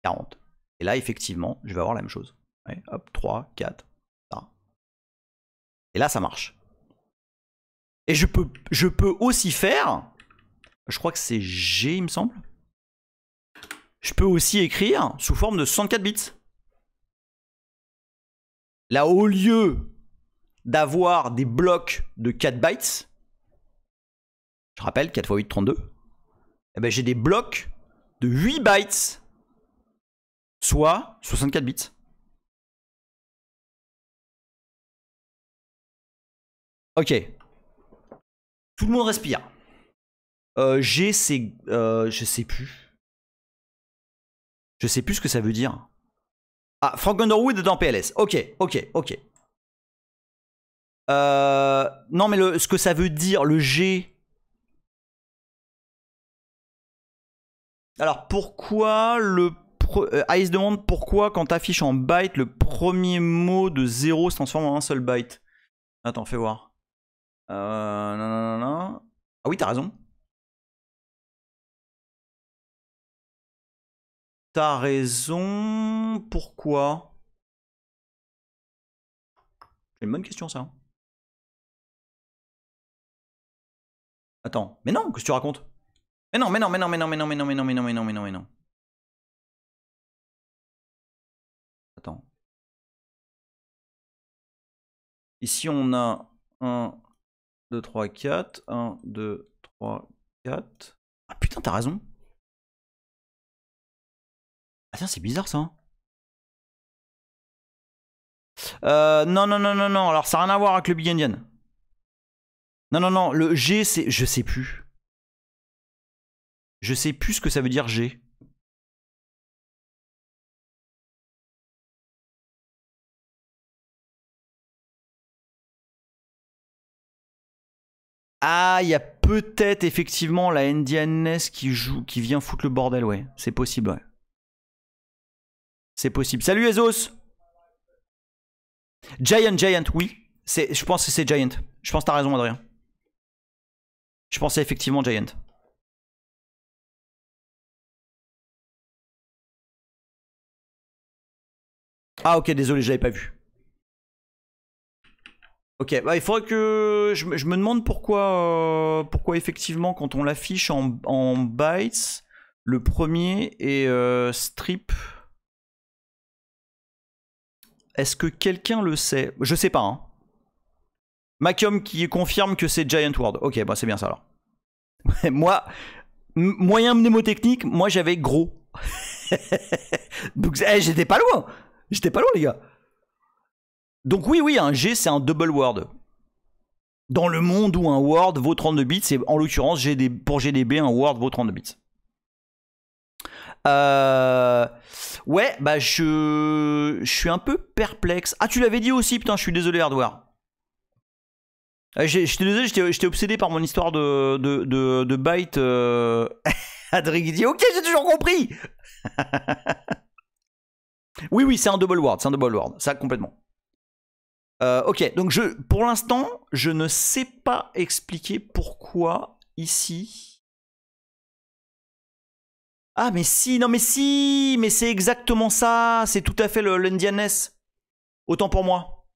S1: 40. Et là, effectivement, je vais avoir la même chose. Ouais, hop, 3, 4, ça. Et là, ça marche. Et je peux aussi faire, je crois que c'est G, il me semble. Je peux aussi écrire sous forme de 64 bits. Là, au lieu d'avoir des blocs de 4 bytes, je rappelle, 4 x 8, 32, eh ben, j'ai des blocs de 8 bytes, soit 64 bits. Ok. Tout le monde respire. G, c'est... je sais plus. Je sais plus ce que ça veut dire. Ah, Frank Underwood est dans PLS. Ok. Non, mais ce que ça veut dire, le G... Alors, pourquoi Ice demande pourquoi quand t'affiches en byte, le premier mot de 0 se transforme en un seul byte. Attends, fais voir. Non. Ah oui, t'as raison. T'as raison. Pourquoi? C'est une bonne question, ça. Attends, mais non, qu'est-ce que tu racontes? Mais non. Attends. Ici, on a 1, 2, 3, 4. 1, 2, 3, 4. Ah putain, t'as raison. Ah tiens, c'est bizarre ça. Non. Alors, ça n'a rien à voir avec le Big Indian. Non. Le G, c'est... Je sais plus. Je sais plus ce que ça veut dire G. Ah, il y a peut-être effectivement la NDNS qui vient foutre le bordel, ouais. C'est possible, ouais. C'est possible. Salut Ezos. Giant, oui. Je pense que c'est Giant. Je pense que t'as raison, Adrien. Je pensais effectivement Giant. Ah ok, désolé, je l'avais pas vu. Ok, bah, il faudrait que... Je me demande pourquoi effectivement quand on l'affiche en bytes, le premier est strip. Est-ce que quelqu'un le sait? Je sais pas, hein. Macium qui confirme que c'est Giant Word. Ok, bah c'est bien ça alors. Moi, moyen mnémotechnique, moi j'avais gros. Donc j'étais pas loin. J'étais pas loin les gars. Donc oui, un G c'est un double word. Dans le monde où un word vaut 32 bits, c'est en l'occurrence pour GDB un word vaut 32 bits. Ouais, bah je suis un peu perplexe. Ah, tu l'avais dit aussi, putain, je suis désolé, Hardware. J'étais désolé, j'étais obsédé par mon histoire de byte. Adrien dit ok, j'ai toujours compris. Oui, c'est un double word, ça complètement. Ok, donc pour l'instant, je ne sais pas expliquer pourquoi ici. Ah mais si, mais c'est exactement ça, c'est tout à fait l'Indianness. Autant pour moi.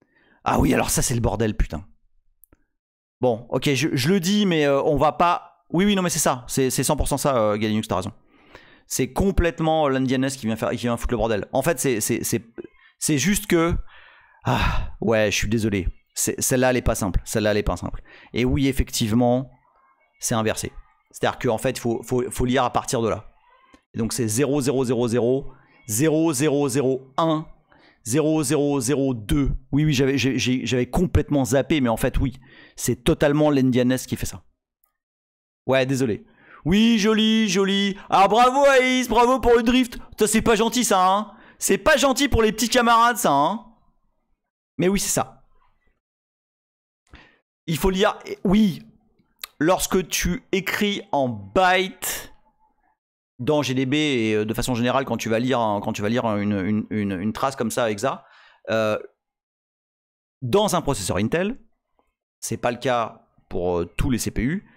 S1: Ah oui, alors ça c'est le bordel, putain. Bon, ok, je le dis, mais on va pas... Oui, non mais c'est ça, c'est 100% ça, Galinux, t'as raison. C'est complètement l'Indianness qui vient foutre le bordel. En fait, c'est juste que... Ah, ouais, je suis désolé. Celle-là, elle est pas simple. Et oui, effectivement, c'est inversé. C'est-à-dire qu'en fait, il faut lire à partir de là. Et donc c'est 0000 0001 0002. Oui, oui, j'avais complètement zappé, mais en fait, oui. C'est totalement l'Indianness qui fait ça. Ouais, désolé. Oui, joli, joli. Ah, bravo Aïs, bravo pour le drift. Ça, c'est pas gentil, ça, hein. C'est pas gentil pour les petits camarades, ça, hein. Mais oui, c'est ça. Il faut lire... Oui, lorsque tu écris en byte dans GDB et de façon générale quand tu vas lire, une trace comme ça avec ça, dans un processeur Intel, c'est pas le cas pour tous les CPU.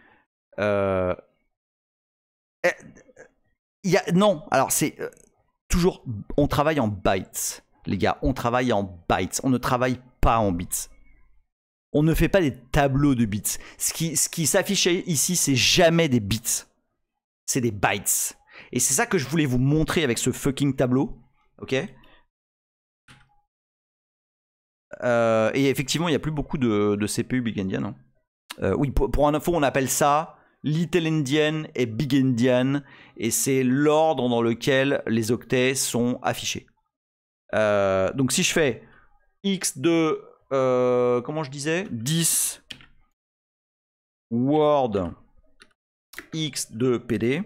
S1: Non, alors c'est toujours, on travaille en bytes, les gars, on travaille en bytes, on ne travaille pas en bits. On ne fait pas des tableaux de bits. Ce qui s'affiche ici, c'est jamais des bits. C'est des bytes. Et c'est ça que je voulais vous montrer avec ce fucking tableau. Ok. Et effectivement, il n'y a plus beaucoup de CPU Big Endian. Hein. Oui, pour un info, on appelle ça Little Endian et Big Endian. Et c'est l'ordre dans lequel les octets sont affichés. Donc si je fais X de... comment je disais 10 Word X de PD.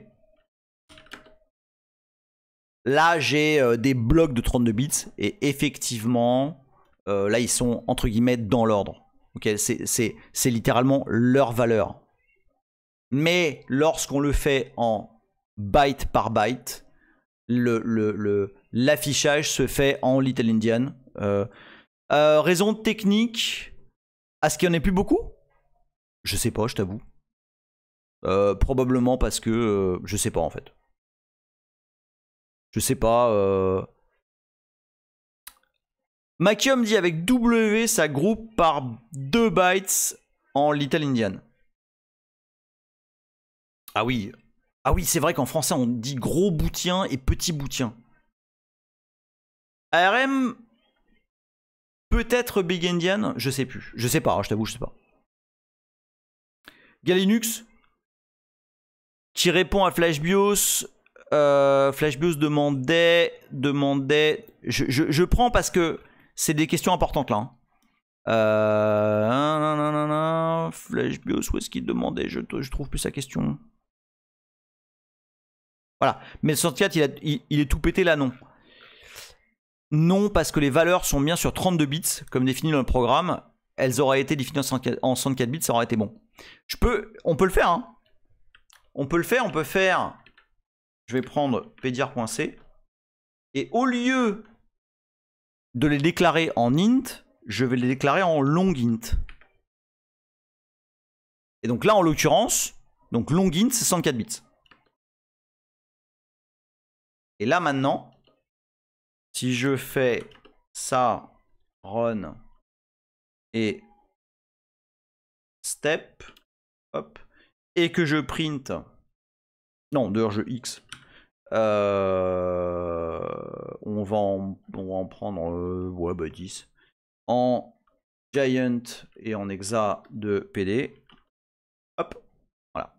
S1: Là, j'ai des blocs de 32 bits. Et effectivement, là, ils sont entre guillemets dans l'ordre. Okay, c'est littéralement leur valeur. Mais lorsqu'on le fait en byte par byte, l'affichage se fait en Little Endian. Raison technique, à ce qu'il n'y en ait plus beaucoup? Je sais pas, je t'avoue. Probablement parce que je sais pas en fait. Je sais pas. Makium dit avec W, ça groupe par 2 bytes en Little Endian. Ah oui. Ah oui, c'est vrai qu'en français on dit gros boutien et petit boutien. ARM, peut-être Big Endian, je sais plus. Je sais pas, hein, je t'avoue, je sais pas. Galinux qui répond à FlashBIOS. FlashBIOS demandait. Je prends parce que c'est des questions importantes là. FlashBIOS, où est-ce qu'il demandait? Je trouve plus sa question. Voilà. Mais le 64, il est tout pété là, non. Non, parce que les valeurs sont bien sur 32 bits, comme défini dans le programme. Elles auraient été définies en 64 bits, ça aurait été bon. On peut le faire, hein. On peut faire. Je vais prendre pdir.c. Et au lieu de les déclarer en int, je vais les déclarer en long int. Et donc là, en l'occurrence, donc long int, c'est 64 bits. Et là, maintenant, si je fais ça, run, et step, hop, et que je print, non, d'ailleurs, je x, on va en prendre ouais, bah 10 en giant et en hexa de PD. Hop, voilà.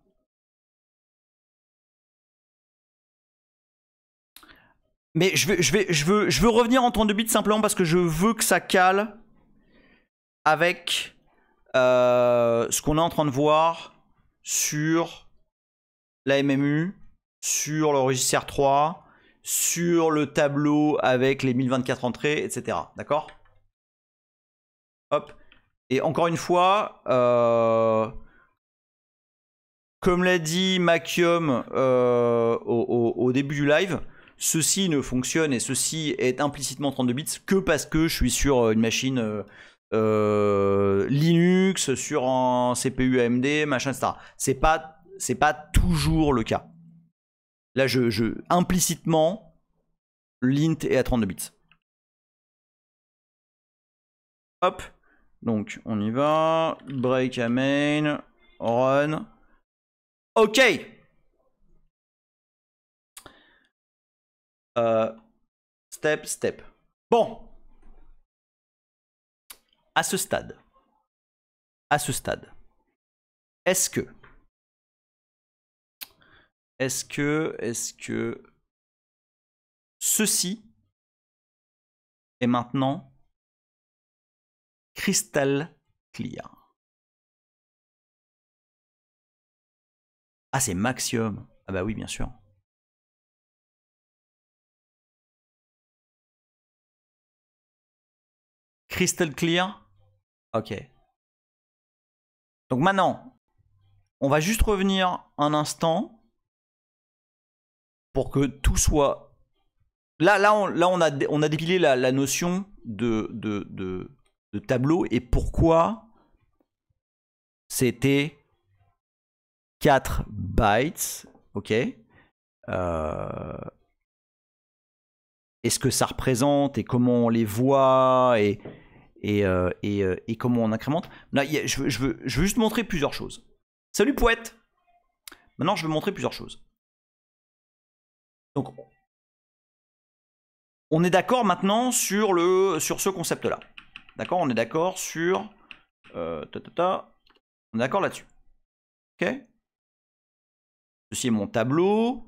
S1: Mais je veux revenir en 32 bits simplement parce que je veux que ça cale avec ce qu'on est en train de voir sur la MMU, sur le registre R3, sur le tableau avec les 1024 entrées, etc. D'accord? Hop. Et encore une fois, comme l'a dit Makium au début du live, ceci ne fonctionne et ceci est implicitement 32 bits que parce que je suis sur une machine Linux, sur un CPU AMD, machin, etc. C'est pas toujours le cas. Là, implicitement, l'int est à 32 bits. Hop. Donc, on y va. Break à main. Run. OK. Step. Bon. À ce stade, est-ce que ceci Et maintenant, crystal clear. Ah, c'est Maxium. Ah bah oui, bien sûr. Crystal clear. Ok. Donc maintenant, on va juste revenir un instant pour que tout soit... Là on a dépilé la notion de tableau et pourquoi c'était 4 bytes. Ok. Et ce que ça représente et comment on les voit et comment on incrémente. Là, je veux juste montrer plusieurs choses. Salut Poète. Maintenant, je veux montrer plusieurs choses. Donc, on est d'accord maintenant sur ce concept-là. D'accord, on est d'accord sur... on est d'accord là-dessus. Ok. Ceci est mon tableau.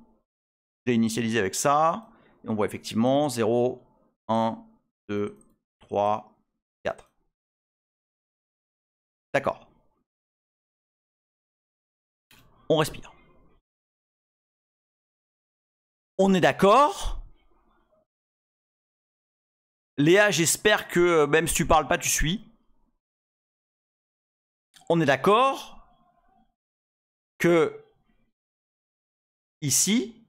S1: J'ai initialisé avec ça. Et on voit effectivement 0, 1, 2, 3, 4. D'accord. On respire. On est d'accord. Léa, j'espère que même si tu parles pas, tu suis. On est d'accord que ici...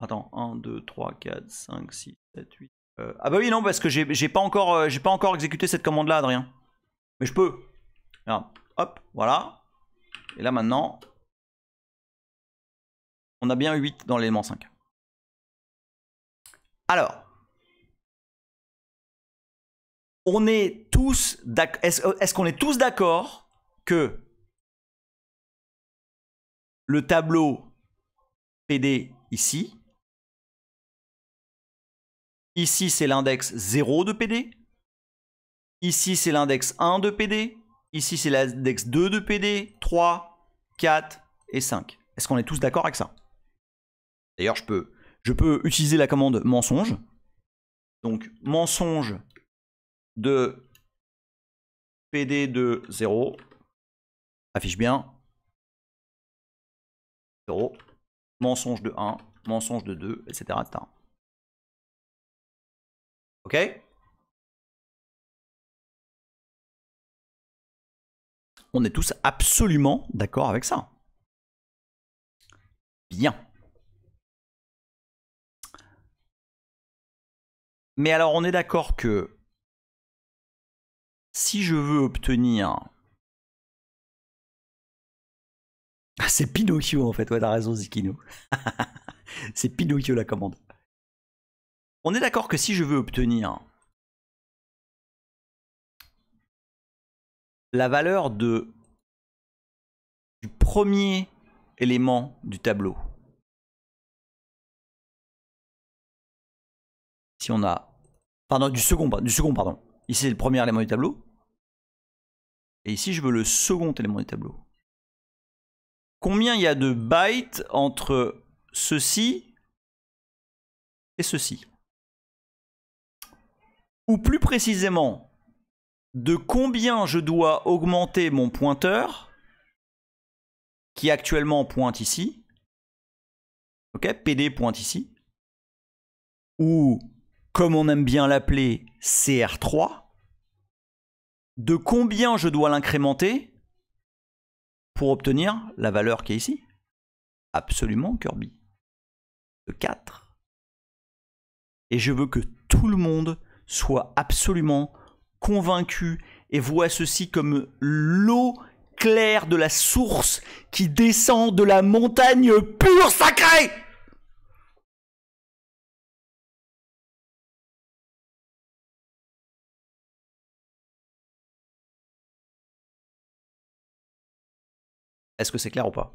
S1: Attends, 1, 2, 3, 4, 5, 6, 7, 8... Ah bah oui, non, parce que j'ai pas encore exécuté cette commande-là, Adrien. Mais je peux. Regarde, hop, voilà. Et là, maintenant, on a bien 8 dans l'élément 5. Alors, on est tous d'accord. Est-ce qu'on est tous d'accord que le tableau PD ici, ici c'est l'index 0 de PD, ici c'est l'index 1 de PD, ici c'est l'index 2 de PD, 3, 4 et 5. Est-ce qu'on est tous d'accord avec ça? D'ailleurs, je peux utiliser la commande mensonge. Donc, mensonge de PD de 0. Affiche bien. 0. Mensonge de 1. Mensonge de 2, etc. etc. Ok? On est tous absolument d'accord avec ça. Bien. Mais alors, on est d'accord que si je veux obtenir... C'est Pinocchio en fait, ouais, t'as raison Zikino. C'est Pinocchio la commande. On est d'accord que si je veux obtenir la valeur du premier élément du tableau, si on a... Pardon, du second, pardon. Ici c'est le premier élément du tableau. Et ici je veux le second élément du tableau. Combien il y a de bytes entre ceci et ceci? Ou plus précisément, de combien je dois augmenter mon pointeur, qui actuellement pointe ici. Ok, PD pointe ici. Ou, comme on aime bien l'appeler, CR3. De combien je dois l'incrémenter pour obtenir la valeur qui est ici? Absolument, Kirby. De 4. Et je veux que tout le monde soit absolument convaincu et voit ceci comme l'eau claire de la source qui descend de la montagne pure sacrée. Est-ce que c'est clair ou pas?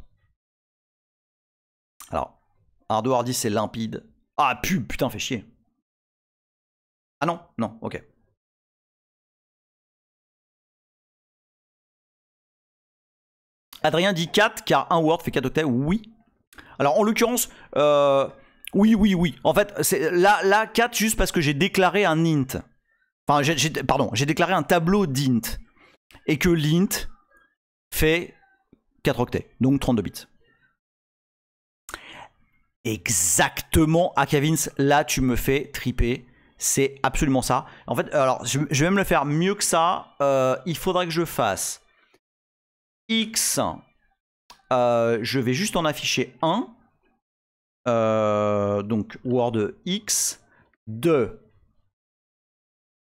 S1: Alors, Hardware dit c'est limpide. Ah putain, fait chier. Ah non, non, ok. Adrien dit 4 car un word fait 4 octets, oui. Alors en l'occurrence, Oui, oui, oui. En fait, là 4 juste parce que j'ai déclaré un int. Enfin, pardon, j'ai déclaré un tableau d'int. Et que l'int fait 4 octets, donc 32 bits. Exactement, Akavins, là tu me fais triper. C'est absolument ça. En fait, alors je vais même le faire mieux que ça. Il faudrait que je fasse X. Je vais juste en afficher un. Donc Word X de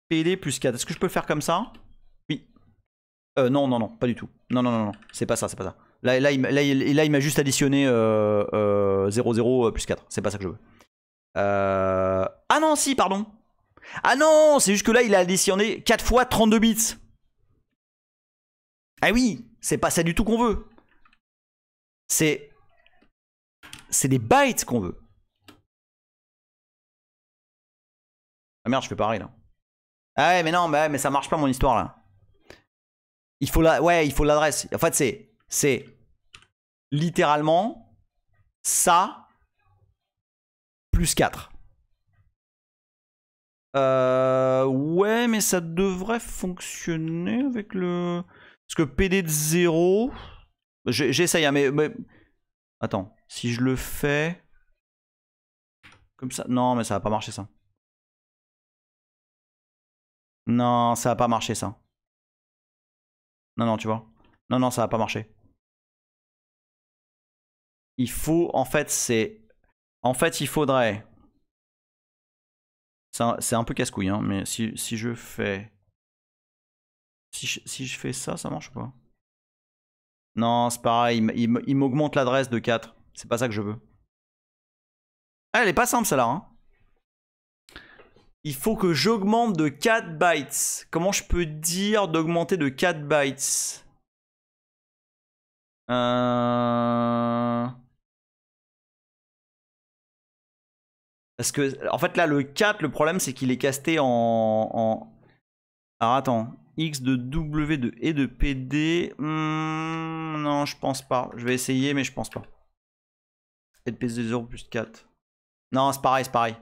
S1: PD plus 4. Est-ce que je peux le faire comme ça? Oui. Non, non, non, pas du tout. Non, non, non, non. C'est pas ça, c'est pas ça. Là, il m'a juste additionné 0, 0 plus 4. C'est pas ça que je veux. Ah non, si, pardon. Ah non, c'est juste que là, il a additionné 4 fois 32 bits. Ah oui, c'est pas ça du tout qu'on veut. C'est des bytes qu'on veut. Ah merde, je fais pareil là. Ah ouais, mais non, mais ça marche pas mon histoire là. Il faut l'adresse. En fait, c'est littéralement ça plus 4. Ouais, mais ça devrait fonctionner avec le... Parce que PD de 0... J'essaye, hein, mais... Attends, si je le fais... Comme ça... Non, mais ça va pas marcher, ça. Non, ça va pas marcher, ça. Non, non, tu vois. Non, non, ça va pas marcher. Il faut... En fait, c'est... En fait, il faudrait... C'est un peu casse-couille, hein, mais si je fais... Si je fais ça, ça marche ou pas? Non, c'est pareil, il m'augmente l'adresse de 4. C'est pas ça que je veux. Ah, elle est pas simple, celle-là. Hein. Il faut que j'augmente de 4 bytes. Comment je peux dire d'augmenter de 4 bytes? Parce que, en fait, là, le 4, le problème, c'est qu'il est casté en... Alors, attends. X de W de et de PD. Non, je pense pas. Je vais essayer, mais je pense pas. Et de PD 0 plus 4. Non, c'est pareil, c'est pareil.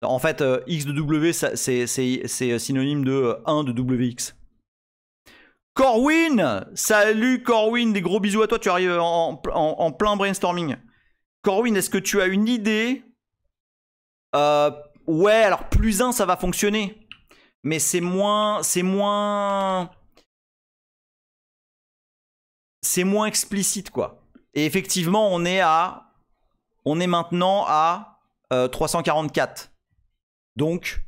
S1: En fait, X de W, c'est synonyme de 1 de WX. Corwin! Salut Corwin, des gros bisous à toi, tu arrives en plein brainstorming. Corwin, est-ce que tu as une idée? Ouais, alors plus 1, ça va fonctionner. Mais c'est moins explicite, quoi. Et effectivement, on est maintenant à 344. Donc,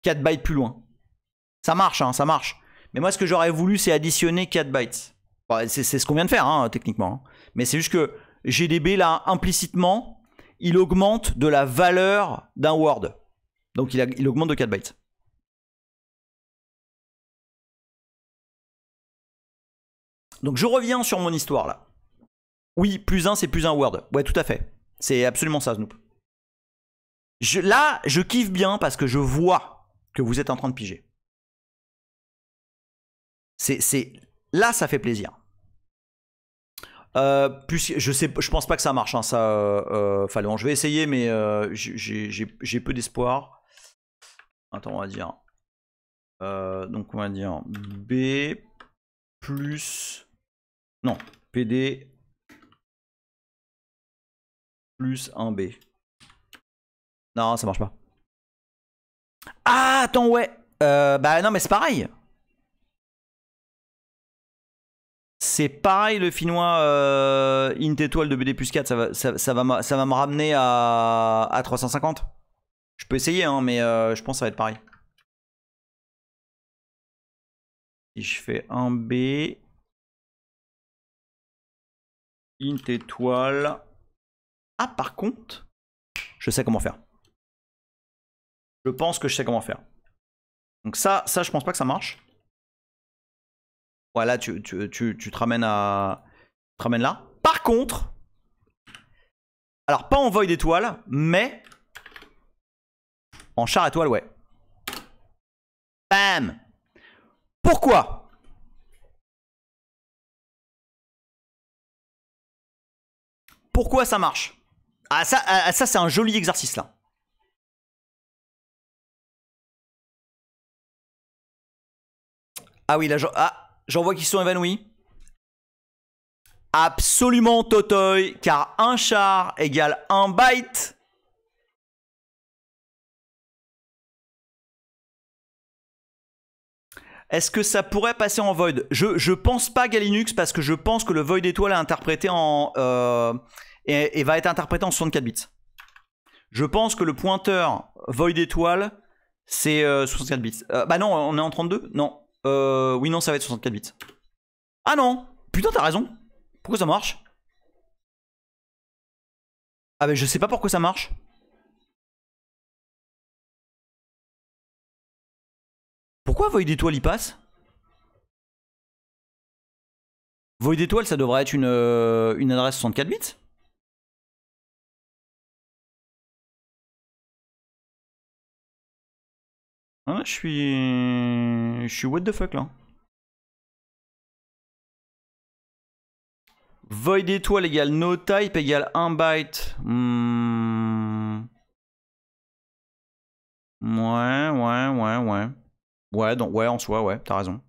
S1: 4 bytes plus loin. Ça marche, hein, ça marche. Mais moi, ce que j'aurais voulu, c'est additionner 4 bytes. Bon, c'est ce qu'on vient de faire, hein, techniquement. Mais c'est juste que GDB, là, implicitement, il augmente de la valeur d'un word. Donc, il augmente de 4 bytes. Donc, je reviens sur mon histoire, là. Oui, plus 1, c'est plus un word. Ouais, tout à fait. C'est absolument ça, Snoop. Là, je kiffe bien parce que je vois que vous êtes en train de piger. Là, ça fait plaisir. Je pense pas que ça marche. Hein, ça, je vais essayer, mais j'ai peu d'espoir. Attends, on va dire. Donc, on va dire B plus. Non, PD plus 1B. Non, ça marche pas. Ah, attends, ouais. Bah non, mais c'est pareil. C'est pareil le finnois int étoile de BD plus 4, ça va me ramener à 350. Je peux essayer, hein, mais je pense que ça va être pareil. Si je fais un B, int étoile. Ah, par contre, je sais comment faire. Je pense que je sais comment faire. Donc ça je pense pas que ça marche. Voilà, tu te ramènes à... Tu te ramènes là. Par contre, alors pas en void étoile, mais en char étoile, ouais. Bam! Pourquoi? Pourquoi ça marche? Ah ça c'est un joli exercice là. Ah oui, là j'en vois qui sont évanouis. Absolument Totoy, car un char égale un byte. Est-ce que ça pourrait passer en void? Je pense pas Galinux parce que je pense que le void étoile est interprété en et va être interprété en 64 bits. Je pense que le pointeur void étoile c'est 64 bits. Bah non, on est en 32? Non. Oui non, ça va être 64 bits. Ah non. Putain, t'as raison. Pourquoi ça marche? Ah bah je sais pas pourquoi ça marche. Pourquoi void étoile y passe? Void étoile ça devrait être une adresse 64 bits. Ah, je suis what the fuck là. Void étoile égale no type égale 1 byte. Ouais. Ouais, donc, ouais, en soi, ouais, t'as raison.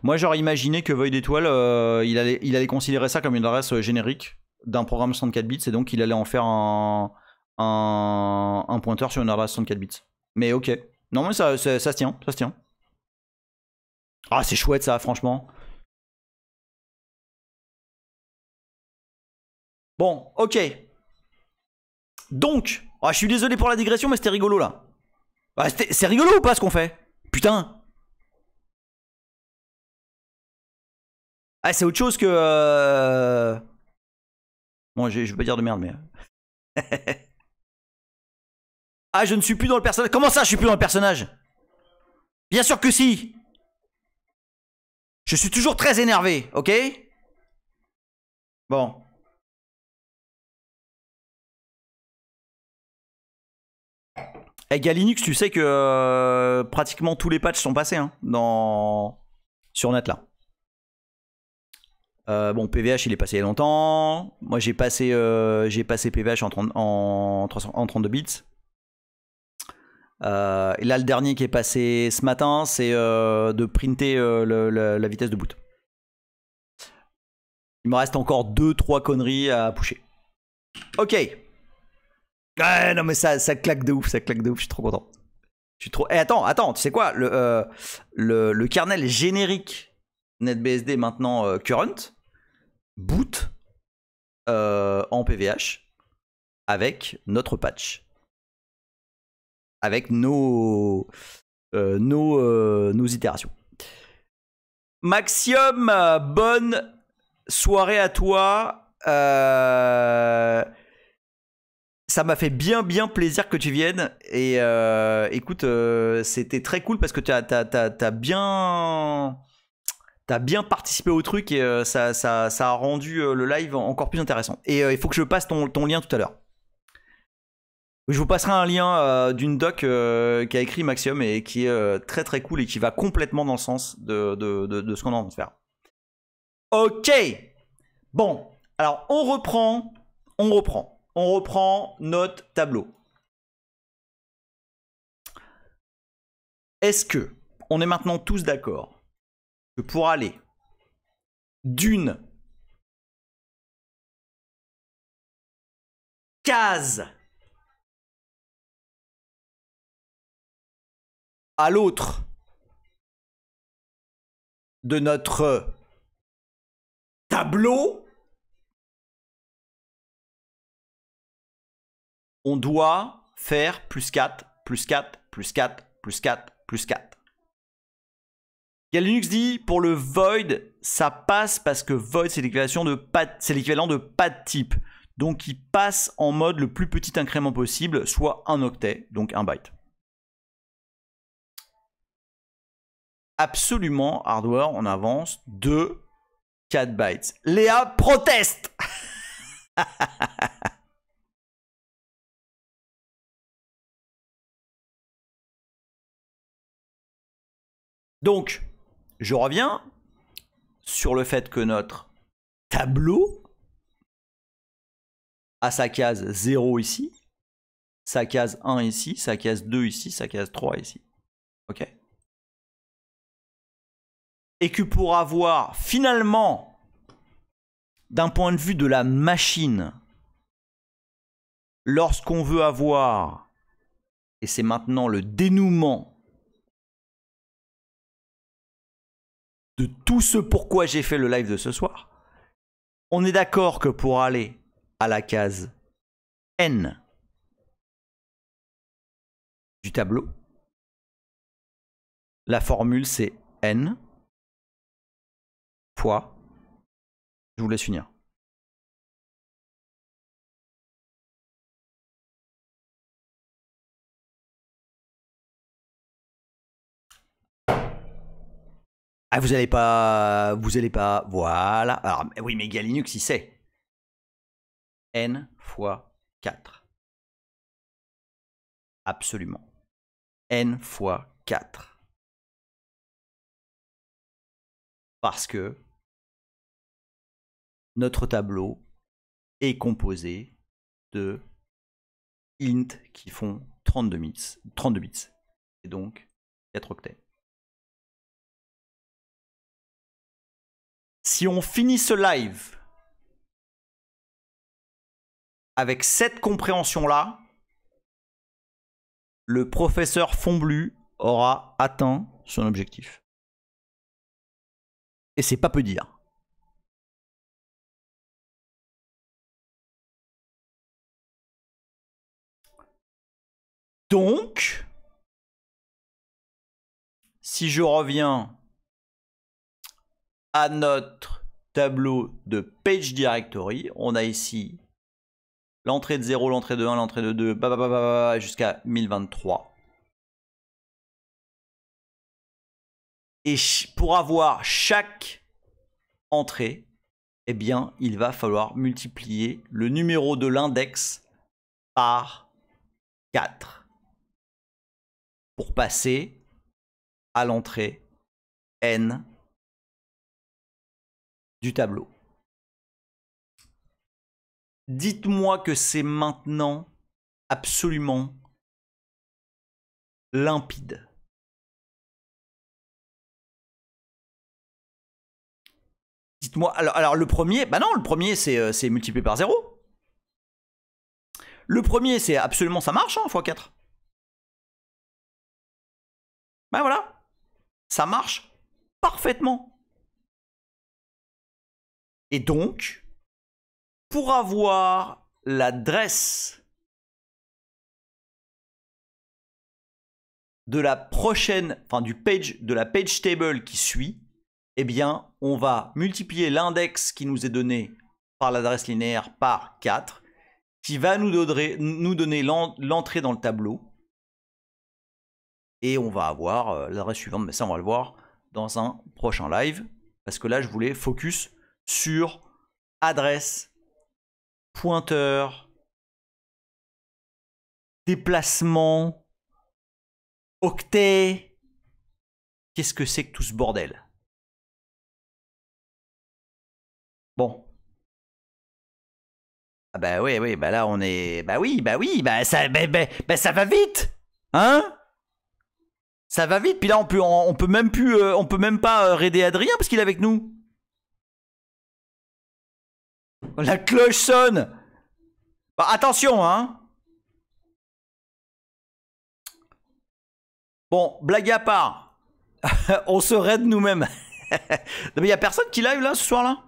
S1: Moi, j'aurais imaginé que Void étoile, il allait considérer ça comme une adresse générique d'un programme 64 bits et donc il allait en faire un pointeur sur une adresse 64 bits. Mais ok. Non, mais ça se tient, ça se tient. Ah, c'est chouette ça, franchement. Bon, ok. Donc, je suis désolé pour la digression, mais c'était rigolo là. Bah, c'est rigolo ou pas ce qu'on fait? Putain. Ah, c'est autre chose que... Bon, je vais pas dire de merde, mais... Ah, je ne suis plus dans le personnage. Comment ça, je suis plus dans le personnage? Bien sûr que si. Je suis toujours très énervé, ok? Bon. Avec Galinux, tu sais que pratiquement tous les patchs sont passés hein, sur net là. Bon, PVH il est passé il y a longtemps. Moi j'ai passé PVH en 32 bits. Et là le dernier qui est passé ce matin, c'est de printer la vitesse de boot. Il me reste encore 2-3 conneries à pusher. Ok. Ah non mais ça claque de ouf, je suis trop content. Je suis trop... Eh attends, tu sais quoi, le kernel générique NetBSD maintenant current boot en PVH avec notre patch. Avec nos itérations. Maxium, bonne soirée à toi. Ça m'a fait bien plaisir que tu viennes. Et écoute, c'était très cool parce que t'as bien participé au truc et ça a rendu le live encore plus intéressant. Et il faut que je passe ton lien tout à l'heure. Je vous passerai un lien d'une doc qu'a écrit Maxium et qui est très cool et qui va complètement dans le sens de ce qu'on est en train de faire. Ok. Bon, alors on reprend notre tableau. Est-ce que on est maintenant tous d'accord que pour aller d'une case à l'autre de notre tableau, on doit faire plus 4, plus 4, plus 4, plus 4, plus 4. Galinux dit pour le void, ça passe parce que void c'est l'équivalent de pas de type. Donc il passe en mode le plus petit incrément possible, soit un octet, donc un byte. Absolument, hardware, on avance de 4 bytes. Léa proteste. Donc, je reviens sur le fait que notre tableau a sa case 0 ici, sa case 1 ici, sa case 2 ici, sa case 3 ici. Ok? Et que pour avoir finalement, d'un point de vue de la machine, lorsqu'on veut avoir, et c'est maintenant le dénouement de tout ce pourquoi j'ai fait le live de ce soir, on est d'accord que pour aller à la case N du tableau, la formule c'est N fois, je vous laisse finir. Ah, vous allez pas, voilà. Alors, oui, mais Galinux, il sait. N fois 4. Absolument. N fois 4. Parce que notre tableau est composé de int qui font 32 bits. Et donc 4 octets. Si on finit ce live avec cette compréhension-là, le professeur Fontblu aura atteint son objectif. Et c'est pas peu dire. Donc, si je reviens à notre tableau de Page Directory, on a ici l'entrée de 0, l'entrée de 1, l'entrée de 2, jusqu'à 1023. Et pour avoir chaque entrée, eh bien, il va falloir multiplier le numéro de l'index par 4 pour passer à l'entrée N du tableau. Dites-moi que c'est maintenant absolument limpide. Dites-moi, alors le premier, bah non, le premier c'est multiplié par 0. Le premier c'est absolument, ça marche, hein, x4. Bah voilà, ça marche parfaitement. Et donc, pour avoir l'adresse de la prochaine, enfin du page, de la page table qui suit, eh bien, on va multiplier l'index qui nous est donné par l'adresse linéaire par 4, qui va nous donner l'entrée dans le tableau. Et on va avoir l'adresse suivante, mais ça on va le voir dans un prochain live, parce que là je voulais focus sur adresse, pointeur, déplacement, octet. Qu'est-ce que c'est que tout ce bordel? Bon. Ah bah oui, bah là on est... Bah oui, ça va vite. Hein? Ça va vite, puis là on peut même pas raider Adrien parce qu'il est avec nous. La cloche sonne. Bah, attention, hein. Bon, blague à part. On se raid nous-mêmes. Mais il y a personne qui live là ce soir-là?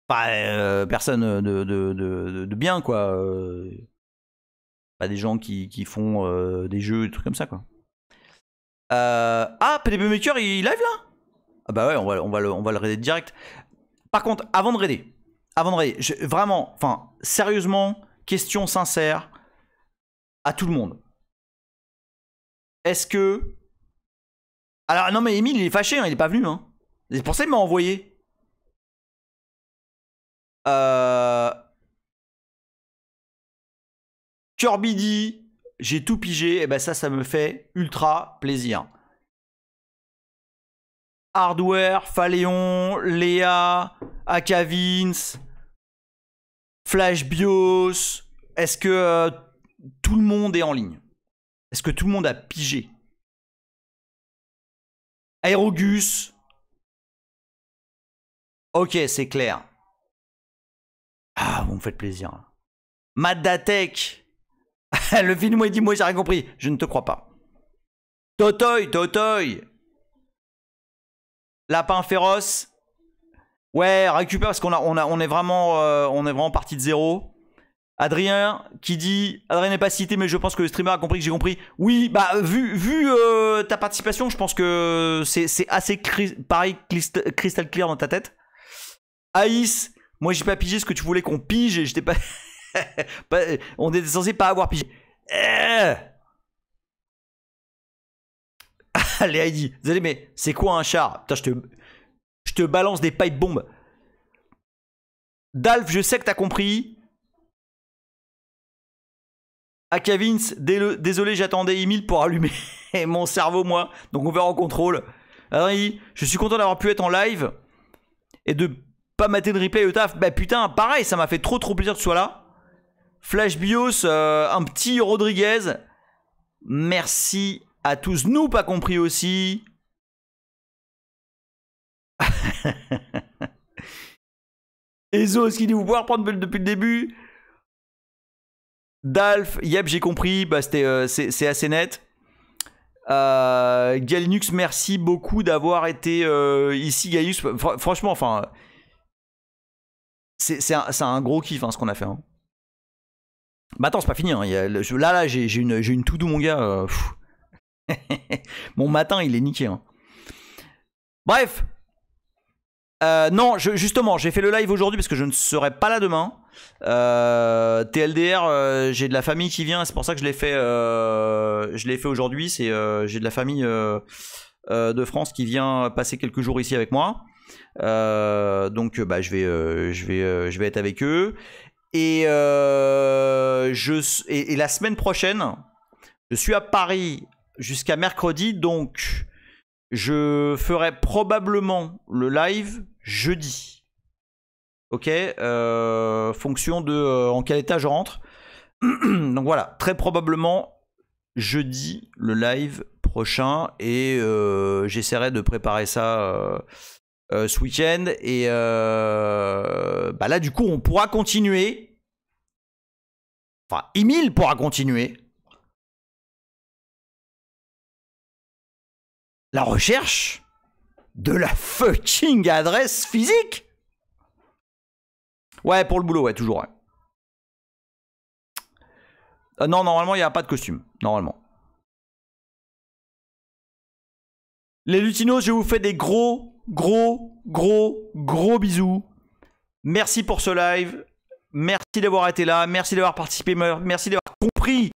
S1: Enfin, personne de bien, quoi. Pas des gens qui font des jeux, des trucs comme ça, quoi. Ah, PDB Maker, il live là? Ah bah ouais, on va le raider direct. Par contre, avant de raider, vraiment, enfin, sérieusement, question sincère à tout le monde. Est-ce que... Alors, non mais Emile, il est fâché, hein, il est pas venu. Hein. C'est pour ça qu'il m'a envoyé. Kirby dit, j'ai tout pigé, et ben ça me fait ultra plaisir. Hardware, Phaléon, Léa, Akavins, Flash BIOS. Est-ce que tout le monde est en ligne? Est-ce que tout le monde a pigé? Aerogus. Ok, c'est clair. Ah, vous me faites plaisir. Madatek. Le film, moi, il dit, moi, j'ai rien compris. Je ne te crois pas. Totoy, Totoy. Lapin féroce. Ouais, récupère parce on est vraiment parti de zéro. Adrien qui dit, Adrien n'est pas cité, mais je pense que le streamer a compris que j'ai compris. Oui, bah vu ta participation, je pense que c'est assez pareil crystal clear dans ta tête. Aïs, moi j'ai pas pigé ce que tu voulais qu'on pige et j'étais pas... on était censé pas avoir pigé. Allez Heidi, désolé mais c'est quoi un char? Putain, je te balance des pipe bombes. Dalf, je sais que t'as compris. Akavins, désolé, j'attendais Emile pour allumer mon cerveau, moi. Donc on verra en contrôle. Alors, je suis content d'avoir pu être en live et de pas mater le replay au taf. Bah putain, pareil, ça m'a fait trop plaisir que tu sois là. Flash BIOS, un petit Rodriguez. Merci à tous. Nous, pas compris aussi. Ezo, est-ce qu'il dit vous pouvoir prendre depuis le début? Dalf, yep, j'ai compris. Bah, c'est assez net. Galinux, merci beaucoup d'avoir été ici, Gaius. Franchement, enfin, c'est un gros kiff hein, ce qu'on a fait. Hein. Bah attends, c'est pas fini. Hein. Là, j'ai une to-do, mon gars. Mon matin, il est niqué. Hein. Bref. Non, justement, j'ai fait le live aujourd'hui parce que je ne serai pas là demain. TLDR, j'ai de la famille qui vient, c'est pour ça que je l'ai fait aujourd'hui. J'ai de la famille de France qui vient passer quelques jours ici avec moi. Donc bah, je vais être avec eux. Et la semaine prochaine, je suis à Paris jusqu'à mercredi, donc je ferai probablement le live jeudi. Ok, fonction de en quel état je rentre. Donc voilà, très probablement jeudi le live prochain et j'essaierai de préparer ça ce week-end et bah là du coup on pourra continuer. Enfin, Emile pourra continuer la recherche de la fucking adresse physique. Ouais, pour le boulot, ouais, toujours, ouais. Non, normalement, il n'y a pas de costume. Normalement. Les Lutinos, je vous fais des gros bisous. Merci pour ce live. Merci d'avoir été là. Merci d'avoir participé. Merci d'avoir compris.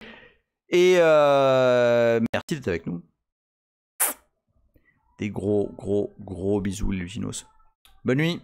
S1: Et merci d'être avec nous. Des gros bisous, les Lutinos. Bonne nuit.